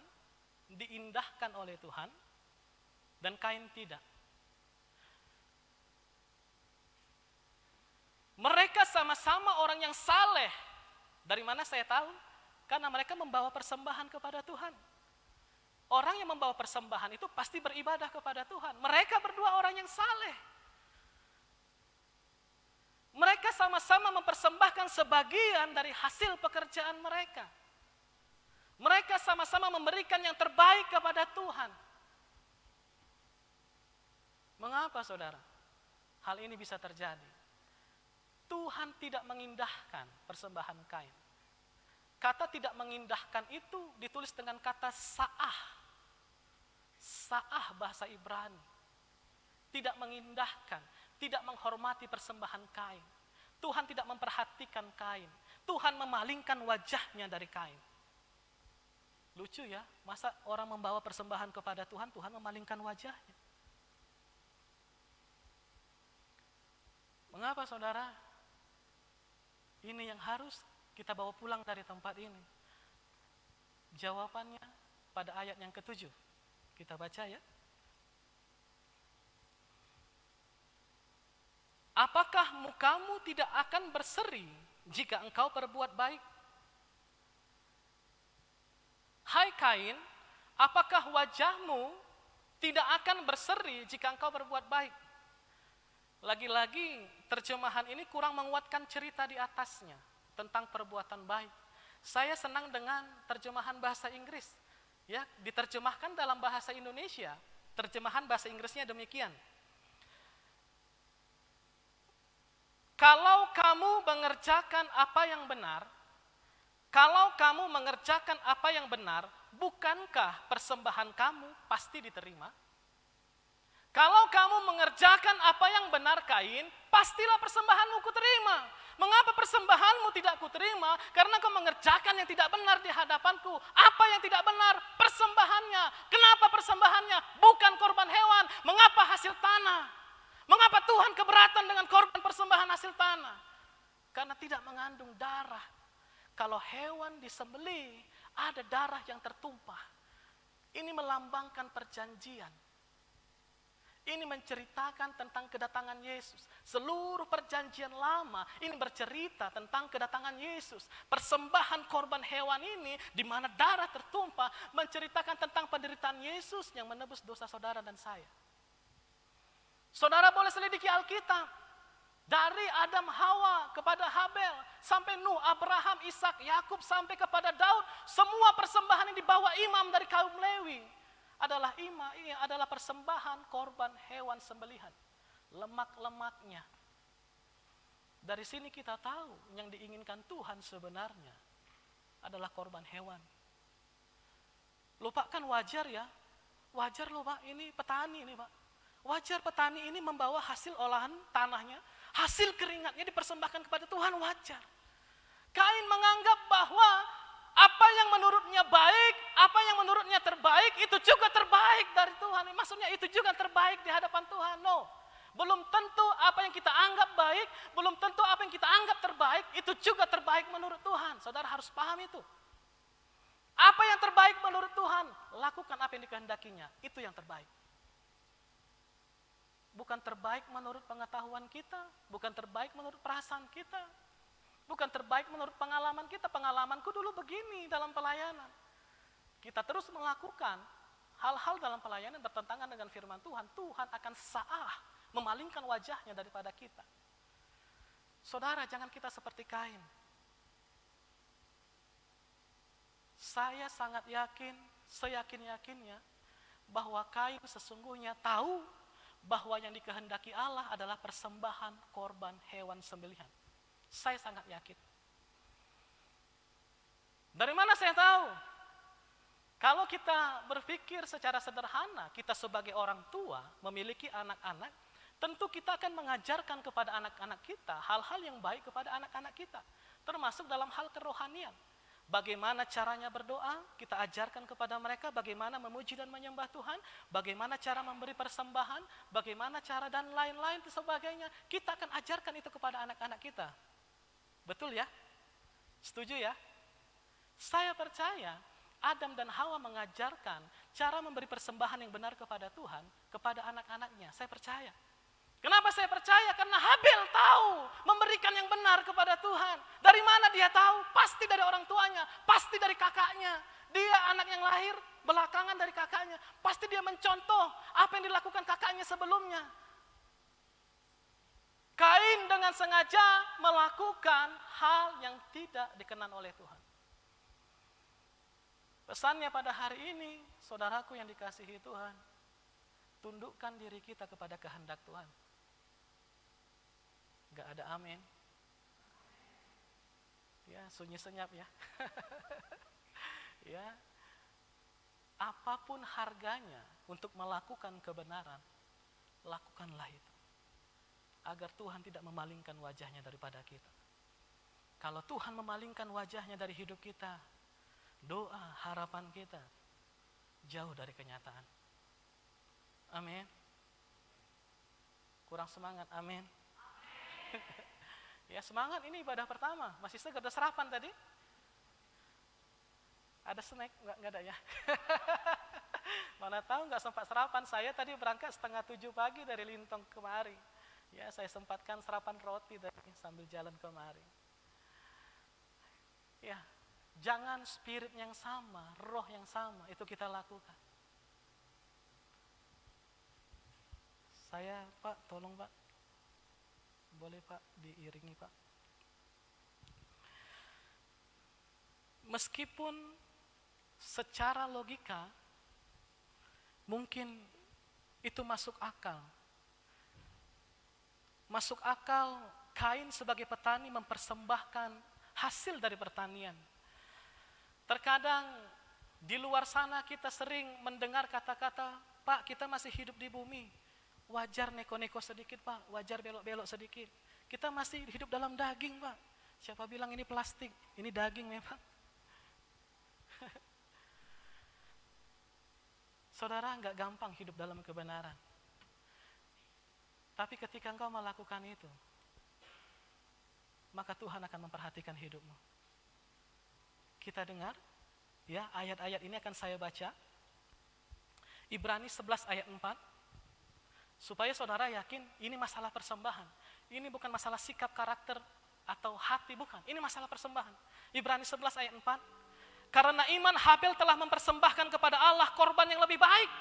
S4: diindahkan oleh Tuhan, dan Kain tidak? Mereka sama-sama orang yang saleh. Dari mana saya tahu? Karena mereka membawa persembahan kepada Tuhan. Orang yang membawa persembahan itu pasti beribadah kepada Tuhan. Mereka berdua orang yang saleh. Mereka sama-sama mempersembahkan sebagian dari hasil pekerjaan mereka. Mereka sama-sama memberikan yang terbaik kepada Tuhan. Mengapa saudara hal ini bisa terjadi? Tuhan tidak mengindahkan persembahan Kain. Kata tidak mengindahkan itu ditulis dengan kata sa'ah. Sa'ah bahasa Ibrani. Tidak mengindahkan, tidak menghormati persembahan Kain. Tuhan tidak memperhatikan Kain. Tuhan memalingkan wajahnya dari Kain. Lucu ya, masa orang membawa persembahan kepada Tuhan, Tuhan memalingkan wajahnya. Mengapa saudara? Ini yang harus kita bawa pulang dari tempat ini. Jawabannya pada ayat yang ke-7. Kita baca ya. Apakah mukamu tidak akan berseri jika engkau berbuat baik? Hai Kain, Apakah wajahmu tidak akan berseri jika engkau berbuat baik? Lagi-lagi terjemahan ini kurang menguatkan cerita di atasnya tentang perbuatan baik. Saya senang dengan terjemahan bahasa Inggris. Ya, diterjemahkan dalam bahasa Indonesia. Terjemahan bahasa Inggrisnya demikian. Kalau kamu mengerjakan apa yang benar, bukankah persembahan kamu pasti diterima? Kalau kamu mengerjakan apa yang benar, Kain, pastilah persembahanmu kuterima. Mengapa persembahanmu tidak kuterima? Karena kau mengerjakan yang tidak benar di hadapanku. Apa yang tidak benar? Persembahannya. Kenapa persembahannya? Bukan korban hewan. Mengapa hasil tanah? Mengapa Tuhan keberatan dengan korban persembahan hasil tanah? Karena tidak mengandung darah. Kalau hewan disembelih, ada darah yang tertumpah. Ini melambangkan perjanjian. Ini menceritakan tentang kedatangan Yesus. Seluruh perjanjian lama ini bercerita tentang kedatangan Yesus. Persembahan korban hewan ini di mana darah tertumpah menceritakan tentang penderitaan Yesus yang menebus dosa saudara dan saya. Saudara boleh selidiki Alkitab. Dari Adam Hawa kepada Habel, sampai Nuh, Abraham, Ishak, Yakub, sampai kepada Daud, semua persembahan yang dibawa imam dari kaum Lewi adalah persembahan korban hewan sembelihan. Lemak-lemaknya. Dari sini kita tahu yang diinginkan Tuhan sebenarnya adalah korban hewan. Lupakan wajar ya. Wajar loh Pak, ini petani ini Pak. Wajar petani ini membawa hasil olahan tanahnya, hasil keringatnya dipersembahkan kepada Tuhan, wajar. Kain menganggap bahwa apa yang menurutnya baik, apa yang menurutnya terbaik, itu juga terbaik dari Tuhan. Maksudnya itu juga terbaik di hadapan Tuhan. No, belum tentu apa yang kita anggap baik, belum tentu apa yang kita anggap terbaik, itu juga terbaik menurut Tuhan. Saudara harus paham itu. Apa yang terbaik menurut Tuhan, lakukan apa yang dikehendakinya, itu yang terbaik. Bukan terbaik menurut pengetahuan kita, bukan terbaik menurut perasaan kita, bukan terbaik menurut pengalaman kita. Pengalamanku dulu begini dalam pelayanan. Kita terus melakukan hal-hal dalam pelayanan bertentangan dengan firman Tuhan. Tuhan akan memalingkan wajahnya daripada kita. Saudara, jangan kita seperti Kain. Saya sangat yakin, seyakin-yakinnya bahwa Kain sesungguhnya tahu bahwa yang dikehendaki Allah adalah persembahan korban hewan sembelihan. Saya sangat yakin. Dari mana saya tahu? Kalau kita berpikir secara sederhana, kita sebagai orang tua memiliki anak-anak, tentu kita akan mengajarkan kepada anak-anak kita hal-hal yang baik kepada anak-anak kita, termasuk dalam hal kerohanian. Bagaimana caranya berdoa, kita ajarkan kepada mereka bagaimana memuji dan menyembah Tuhan, bagaimana cara memberi persembahan, bagaimana cara dan lain-lain sebagainya. Kita akan ajarkan itu kepada anak-anak kita. Betul ya? Setuju ya? Saya percaya Adam dan Hawa mengajarkan cara memberi persembahan yang benar kepada Tuhan, kepada anak-anaknya. Saya percaya. Kenapa saya percaya? Karena Habel tahu memberikan yang benar kepada Tuhan. Dari mana dia tahu? Pasti dari orang tuanya, pasti dari kakaknya. Dia anak yang lahir belakangan dari kakaknya. Pasti dia mencontoh apa yang dilakukan kakaknya sebelumnya. Kain dengan sengaja melakukan hal yang tidak dikenan oleh Tuhan. Pesannya pada hari ini, saudaraku yang dikasihi Tuhan, tundukkan diri kita kepada kehendak Tuhan. Gak ada amin. Ya, sunyi senyap ya. Ya. Apapun harganya untuk melakukan kebenaran, lakukanlah itu. Agar Tuhan tidak memalingkan wajahnya daripada kita. Kalau Tuhan memalingkan wajahnya dari hidup kita, doa, harapan kita jauh dari kenyataan. Amin. Kurang semangat, amin. Ya, semangat, ini ibadah pertama. Masih segar, ada sarapan tadi? Ada snack? Enggak ada ya? Mana tahu enggak sempat sarapan. Saya tadi berangkat 6:30 pagi dari Lintong kemari. Ya, saya sempatkan sarapan roti tadi sambil jalan kemari. Ya, Jangan spirit yang sama, roh yang sama itu kita lakukan. Saya, Pak, tolong Pak. Boleh Pak, diiringi Pak. Meskipun secara logika mungkin itu masuk akal. Masuk akal Kain sebagai petani mempersembahkan hasil dari pertanian. Terkadang di luar sana kita sering mendengar kata-kata, Pak, kita masih hidup di bumi. Wajar neko-neko sedikit Pak, wajar belok-belok sedikit. Kita masih hidup dalam daging Pak. Siapa bilang ini plastik, ini daging memang. Saudara, enggak gampang hidup dalam kebenaran. Tapi ketika engkau melakukan itu, maka Tuhan akan memperhatikan hidupmu. Kita dengar, ya, ayat-ayat ini akan saya baca. Ibrani 11 ayat 4. Supaya saudara yakin ini masalah persembahan. Ini bukan masalah sikap, karakter, atau hati, bukan. Ini masalah persembahan. Ibrani 11 ayat 4. Karena iman Habel telah mempersembahkan kepada Allah korban yang lebih baik.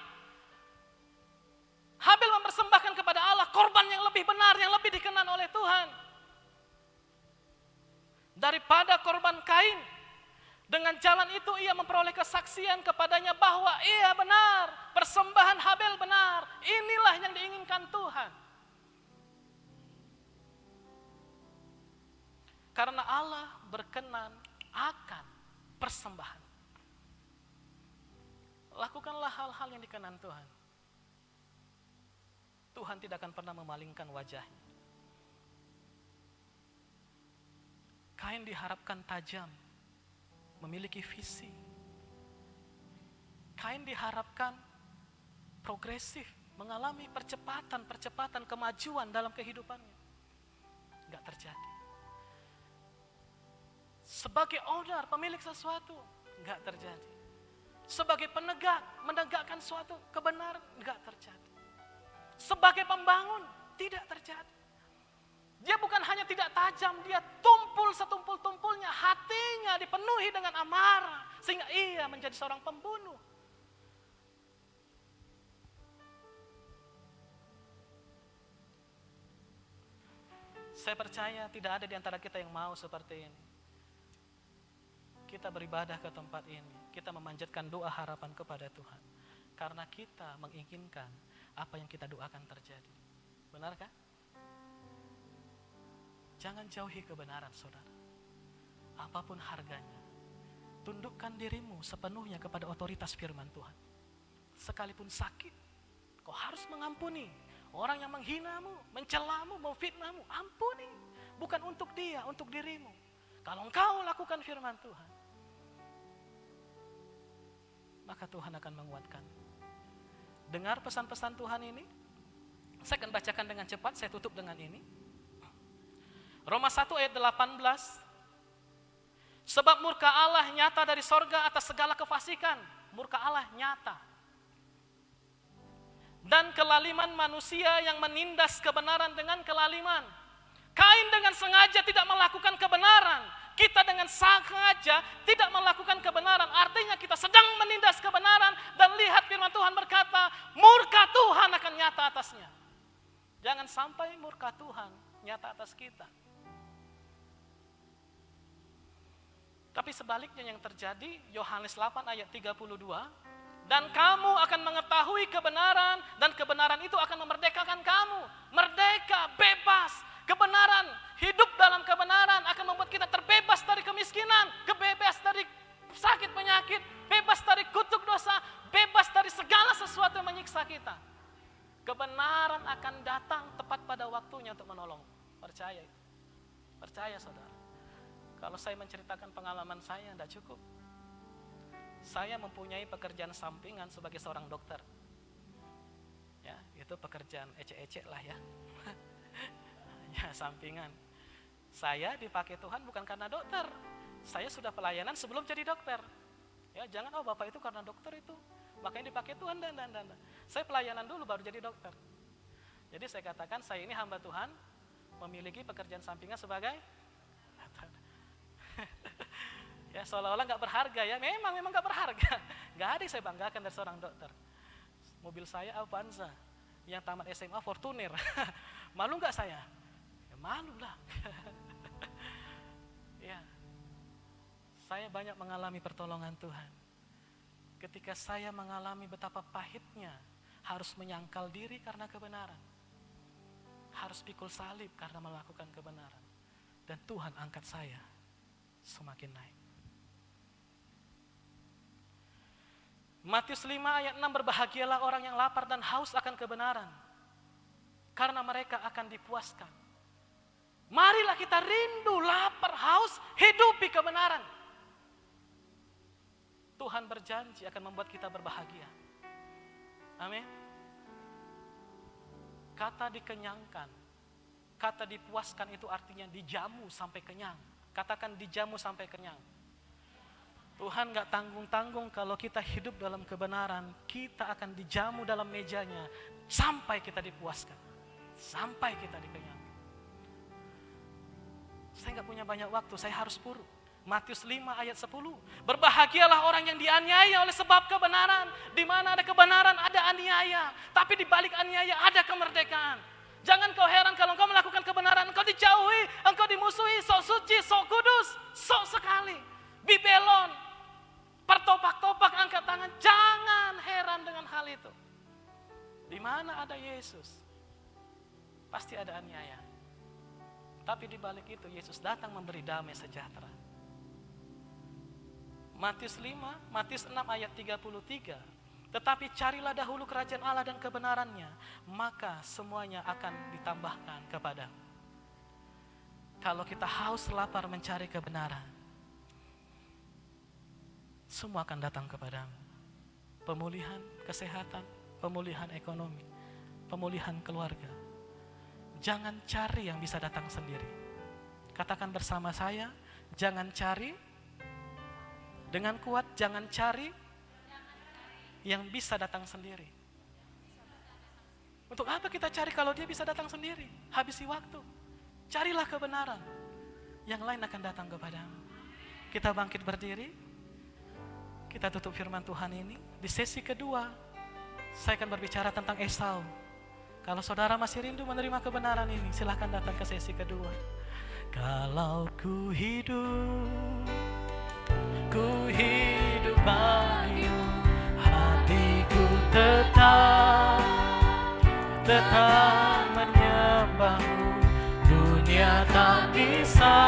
S4: Habel mempersembahkan kepada Allah korban yang lebih benar, yang lebih dikenan oleh Tuhan. Daripada korban Kain. Dengan jalan itu ia memperoleh kesaksian kepadanya bahwa ia benar, persembahan Habel benar. Inilah yang diinginkan Tuhan. Karena Allah berkenan akan persembahan. Lakukanlah hal-hal yang dikenan Tuhan. Tuhan tidak akan pernah memalingkan wajahnya. Kain diharapkan tajam, memiliki visi. Kain diharapkan progresif, mengalami percepatan kemajuan dalam kehidupannya. Enggak terjadi. Sebagai owner, pemilik sesuatu, enggak terjadi. Sebagai penegak, menegakkan suatu kebenaran, enggak terjadi. Sebagai pembangun, tidak terjadi. Dia bukan hanya tidak tajam, dia tumpul setumpul-tumpulnya, hatinya dipenuhi dengan amarah, sehingga ia menjadi seorang pembunuh. Saya percaya tidak ada di antara kita yang mau seperti ini. Kita beribadah ke tempat ini, kita memanjatkan doa harapan kepada Tuhan. Karena kita menginginkan apa yang kita doakan terjadi. Benarkah? Jangan jauhi kebenaran, saudara. Apapun harganya, tundukkan dirimu sepenuhnya kepada otoritas firman Tuhan. Sekalipun sakit, kau harus mengampuni. Orang yang menghinamu, mencelamu, memfitnahmu, ampuni. Bukan untuk dia, untuk dirimu. Kalau engkau lakukan firman Tuhan, maka Tuhan akan menguatkan. Dengar pesan-pesan Tuhan ini. Saya akan bacakan dengan cepat, saya tutup dengan ini. Roma 1 ayat 18. Sebab murka Allah nyata dari sorga atas segala kefasikan. Murka Allah nyata. Dan kelaliman manusia yang menindas kebenaran dengan kelaliman. Kain dengan sengaja tidak melakukan kebenaran. Kita dengan sengaja tidak melakukan kebenaran. Artinya kita sedang menindas kebenaran. Dan lihat firman Tuhan berkata, murka Tuhan akan nyata atasnya. Jangan sampai murka Tuhan nyata atas kita. Tapi sebaliknya yang terjadi, Yohanes 8 ayat 32, dan kamu akan mengetahui kebenaran, dan kebenaran itu akan memerdekakan kamu. Merdeka, bebas, kebenaran, hidup dalam kebenaran akan membuat kita terbebas dari kemiskinan, bebas dari sakit penyakit, bebas dari kutuk dosa, bebas dari segala sesuatu yang menyiksa kita. Kebenaran akan datang tepat pada waktunya untuk menolong. Percaya itu. Percaya saudara. Kalau saya menceritakan pengalaman saya, tidak cukup. Saya mempunyai pekerjaan sampingan sebagai seorang dokter. Ya, itu pekerjaan ecek-ecek lah ya. Ya, sampingan. Saya dipakai Tuhan bukan karena dokter. Saya sudah pelayanan sebelum jadi dokter. Ya, jangan Bapak itu karena dokter itu, makanya dipakai Tuhan dan. Saya pelayanan dulu baru jadi dokter. Jadi saya katakan saya ini hamba Tuhan, memiliki pekerjaan sampingan sebagai Ya seolah-olah nggak berharga ya, memang nggak berharga. Nggak ada yang saya banggakan dari seorang dokter. Mobil saya Avanza, yang tamat SMA Fortuner. Malu nggak saya? Ya, malu lah. Ya, saya banyak mengalami pertolongan Tuhan. Ketika saya mengalami betapa pahitnya harus menyangkal diri karena kebenaran, harus pikul salib karena melakukan kebenaran, dan Tuhan angkat saya semakin naik. Matius 5 ayat 6, berbahagialah orang yang lapar dan haus akan kebenaran, karena mereka akan dipuaskan. Marilah kita rindu, lapar, haus, hidupi kebenaran. Tuhan berjanji akan membuat kita berbahagia. Amin. Kata dikenyangkan, kata dipuaskan itu artinya dijamu sampai kenyang. Katakan dijamu sampai kenyang. Tuhan gak tanggung-tanggung kalau kita hidup dalam kebenaran, kita akan dijamu dalam mejanya sampai kita dipuaskan, sampai kita dikenyangkan. Saya gak punya banyak waktu, saya harus buru. Matius 5 ayat 10, berbahagialah orang yang dianiaya oleh sebab kebenaran. Di mana ada kebenaran ada aniaya, tapi di balik aniaya ada kemerdekaan. Jangan kau heran kalau engkau melakukan kebenaran, engkau dijauhi, engkau dimusuhi, sok suci, sok kudus, sok sekali, bibelon, pertopak-topak, angkat tangan. Jangan heran dengan hal itu. Di mana ada Yesus, pasti ada aniaya. Tapi di balik itu Yesus datang memberi damai sejahtera. Matius 6 ayat 33. Tetapi carilah dahulu kerajaan Allah dan kebenarannya, maka semuanya akan ditambahkan kepadamu. Kalau kita haus lapar mencari kebenaran, semua akan datang kepadamu. Pemulihan kesehatan, pemulihan ekonomi, pemulihan keluarga. Jangan cari yang bisa datang sendiri. Katakan bersama saya, jangan cari dengan kuat, jangan cari yang bisa datang sendiri. Untuk apa kita cari kalau dia bisa datang sendiri? Habisi waktu. Carilah kebenaran, yang lain akan datang kepadamu. Kita bangkit berdiri, kita tutup firman Tuhan ini. Di sesi kedua, saya akan berbicara tentang Esau. Kalau saudara masih rindu menerima kebenaran ini, silahkan datang ke sesi kedua. Kalau ku hidup bagimu, hatiku tetap menyembahmu. Dunia tak bisa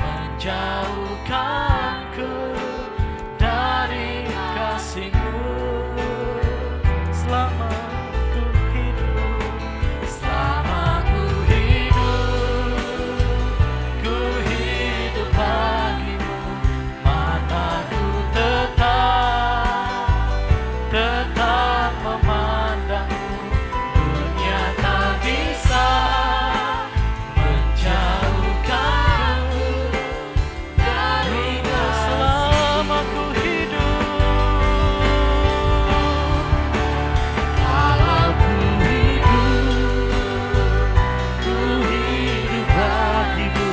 S4: menjauhkanku dari kasih-Mu. Selama ku hidup bagimu, mataku tetap memandangmu. Dunia tak bisa menjauhkanku dari selama ku hidup. Kalau ku hidup bagimu,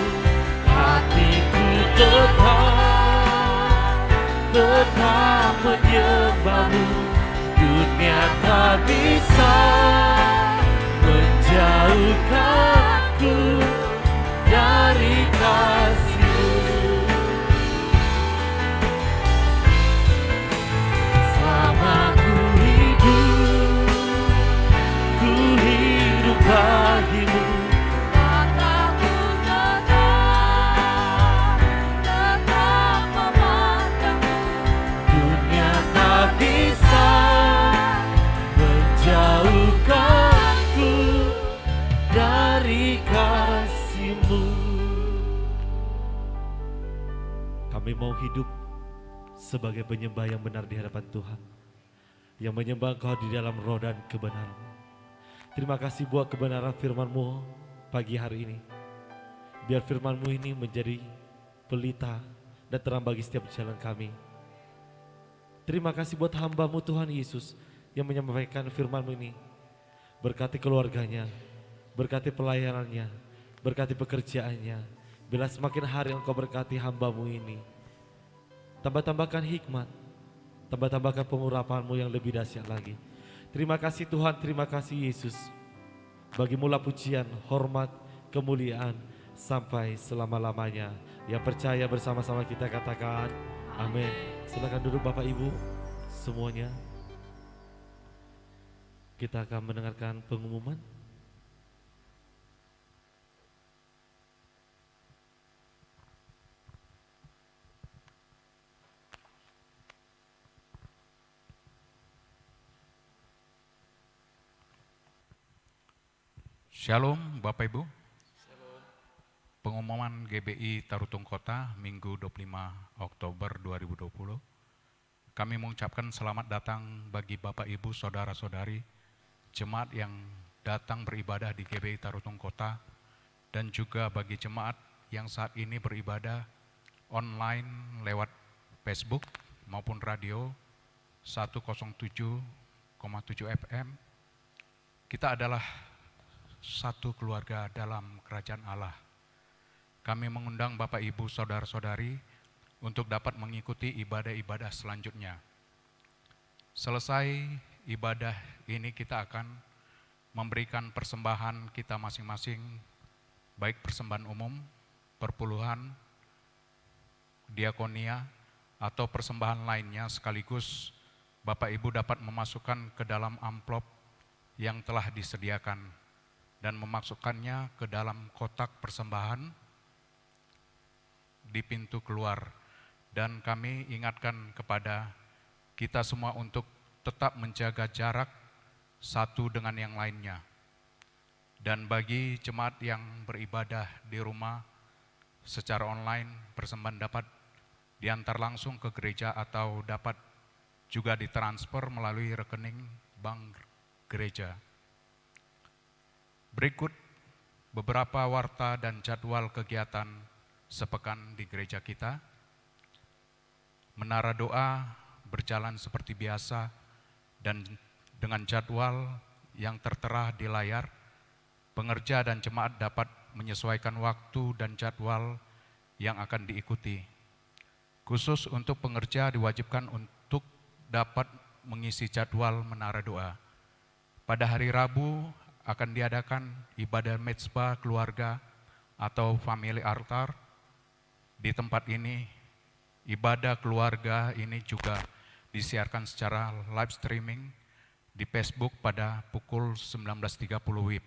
S4: hatiku tetap menyembahmu. Dunia tak bisa menjauhkanku dari kasih-Mu. Selama ku hidup bagimu, mataku tetap memandangmu. Dunia tak bisa menjauhkanku dari kasih-Mu.
S1: Kami mau hidup sebagai penyembah yang benar di hadapan Tuhan, yang menyembah Engkau di dalam roh dan kebenaran. Terima kasih buat kebenaran firman-Mu pagi hari ini. Biar firman-Mu ini menjadi pelita dan terang bagi setiap jalan kami. Terima kasih buat hamba-Mu Tuhan Yesus yang menyampaikan firman-Mu ini. Berkati keluarganya, berkati pelayanannya, berkati pekerjaannya. Bila semakin hari Engkau berkati hamba-Mu ini, tambah-tambahkan hikmat, tambah-tambahkan pengurapan-Mu yang lebih dahsyat lagi. Terima kasih Tuhan, terima kasih Yesus. Bagimulah pujian, hormat, kemuliaan sampai selama-lamanya. Yang percaya bersama-sama kita katakan amin. Silakan duduk Bapak Ibu semuanya. Kita akan mendengarkan pengumuman.
S5: Shalom Bapak Ibu. Pengumuman GBI Tarutung Kota Minggu 25 Oktober 2020. Kami mengucapkan selamat datang bagi Bapak Ibu Saudara-saudari jemaat yang datang beribadah di GBI Tarutung Kota dan juga bagi jemaat yang saat ini beribadah online lewat Facebook maupun radio 107,7 FM. Kita adalah satu keluarga dalam kerajaan Allah. Kami mengundang Bapak Ibu Saudara-saudari untuk dapat mengikuti ibadah-ibadah selanjutnya. Selesai ibadah ini kita akan memberikan persembahan kita masing-masing, baik persembahan umum, perpuluhan, diakonia, atau persembahan lainnya sekaligus Bapak Ibu dapat memasukkan ke dalam amplop yang telah disediakan dan memasukkannya ke dalam kotak persembahan di pintu keluar. Dan kami ingatkan kepada kita semua untuk tetap menjaga jarak satu dengan yang lainnya. Dan bagi jemaat yang beribadah di rumah secara online, persembahan dapat diantar langsung ke gereja atau dapat juga ditransfer melalui rekening bank gereja. Berikut beberapa warta dan jadwal kegiatan sepekan di gereja kita. Menara doa berjalan seperti biasa dan dengan jadwal yang tertera di layar. Pengerja dan jemaat dapat menyesuaikan waktu dan jadwal yang akan diikuti. Khusus untuk pengerja diwajibkan untuk dapat mengisi jadwal menara doa. Pada hari Rabu akan diadakan ibadah mezbah keluarga atau family altar. Di tempat ini, ibadah keluarga ini juga disiarkan secara live streaming di Facebook pada pukul 19.30 WIB.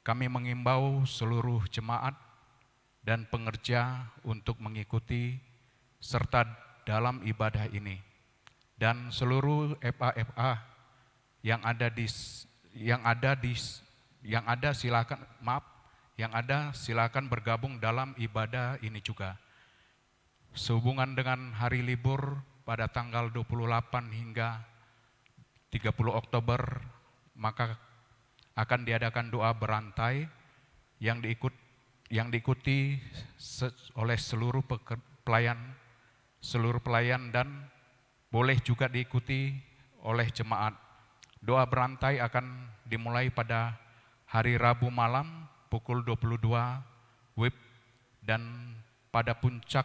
S5: Kami mengimbau seluruh jemaat dan pengerja untuk mengikuti serta dalam ibadah ini. Dan seluruh FA-FA yang ada silakan bergabung dalam ibadah ini juga. Sehubungan dengan hari libur pada tanggal 28 hingga 30 Oktober, maka akan diadakan doa berantai yang diikuti oleh seluruh pelayan dan boleh juga diikuti oleh jemaat. Doa berantai akan dimulai pada hari Rabu malam pukul 22 WIB dan pada puncak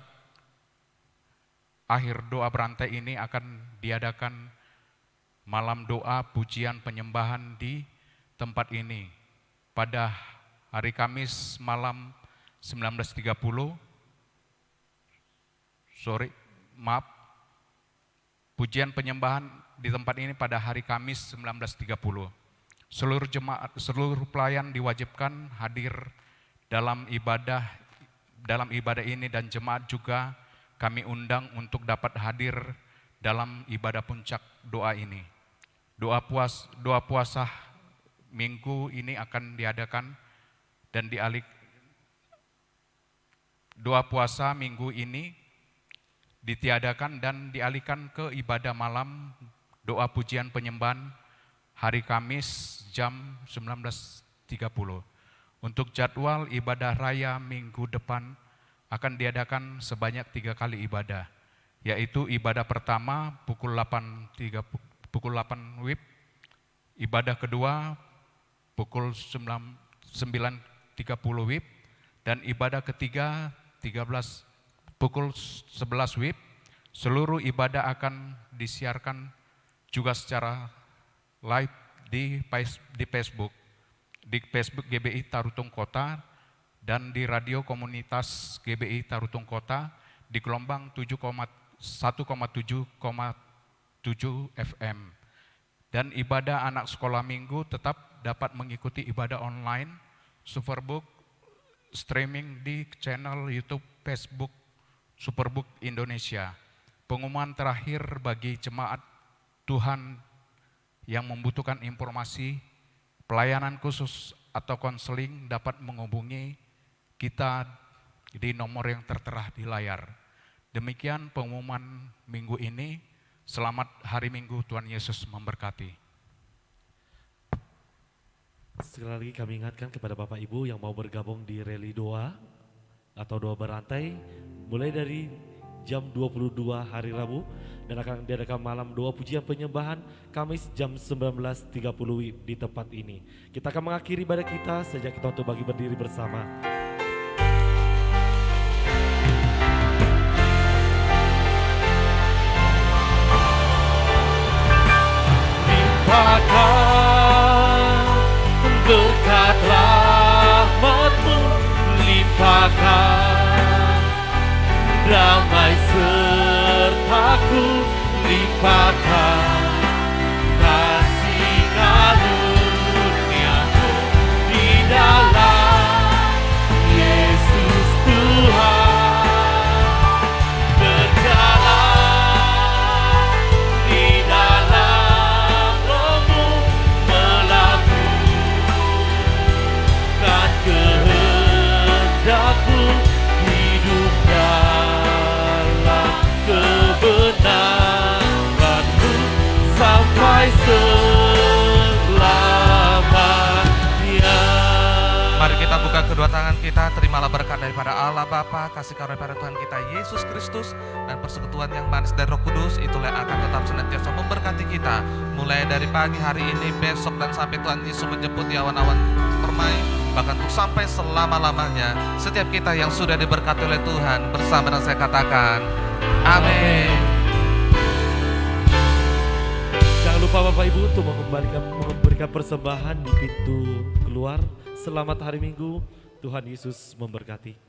S5: akhir doa berantai ini akan diadakan malam doa pujian penyembahan di tempat ini pada hari Kamis malam 19.30. Pujian penyembahan di tempat ini pada hari Kamis 19.30. Seluruh jemaat, seluruh pelayan diwajibkan hadir dalam ibadah ini dan jemaat juga kami undang untuk dapat hadir dalam ibadah puncak doa ini. Doa puasa minggu ini akan diadakan dan doa puasa minggu ini ditiadakan dan dialihkan ke ibadah malam doa pujian penyembahan hari Kamis jam 19.30. Untuk jadwal ibadah raya minggu depan akan diadakan sebanyak 3 kali ibadah, yaitu ibadah pertama pukul 8 WIB, ibadah kedua pukul 9.30 WIB, Dan ibadah ketiga 13 pukul 11 WIB. Seluruh ibadah akan disiarkan juga secara live di Facebook GBI Tarutung Kota dan di radio komunitas GBI Tarutung Kota di gelombang 1,7,7 FM. Dan ibadah anak sekolah minggu tetap dapat mengikuti ibadah online Superbook streaming di channel YouTube Facebook Superbook Indonesia. Pengumuman terakhir bagi jemaat Tuhan yang membutuhkan informasi, pelayanan khusus atau konseling dapat menghubungi kita di nomor yang tertera di layar. Demikian pengumuman minggu ini. Selamat hari Minggu, Tuhan Yesus memberkati.
S1: Sekali lagi kami ingatkan kepada Bapak Ibu yang mau bergabung di rally doa atau doa berantai mulai dari jam 22 hari Rabu dan akan diadakan malam doa pujian penyembahan Kamis jam 19.30 di tempat ini. Kita akan mengakhiri ibadah kita sejak kita untuk bagi berdiri bersama. Limpahkan berkat rahmat-Mu, limpahkan damai serta-Ku, limpahkan kasih karunia-Mu di dalam Yesus Tuhan. Berjalan di dalam Roh-Mu, melakukan kehendak-Mu, hidup dalam kebenaran-Mu sampai selamanya.
S6: Mari kita buka kedua tangan kita, terimalah berkat daripada Allah Bapa, kasih karunia daripada Tuhan kita Yesus Kristus, dan persekutuan yang manis dari Roh Kudus, itulah yang akan tetap senantiasa memberkati kita, mulai dari pagi hari ini, besok, dan sampai Tuhan Yesus menjemput di awan-awan permai, bahkan untuk sampai selama-lamanya. Setiap kita yang sudah diberkati oleh Tuhan, bersama dengan saya katakan, amin.
S1: Jangan lupa Bapak Ibu untuk memberikan persembahan di pintu keluar. Selamat hari Minggu, Tuhan Yesus memberkati.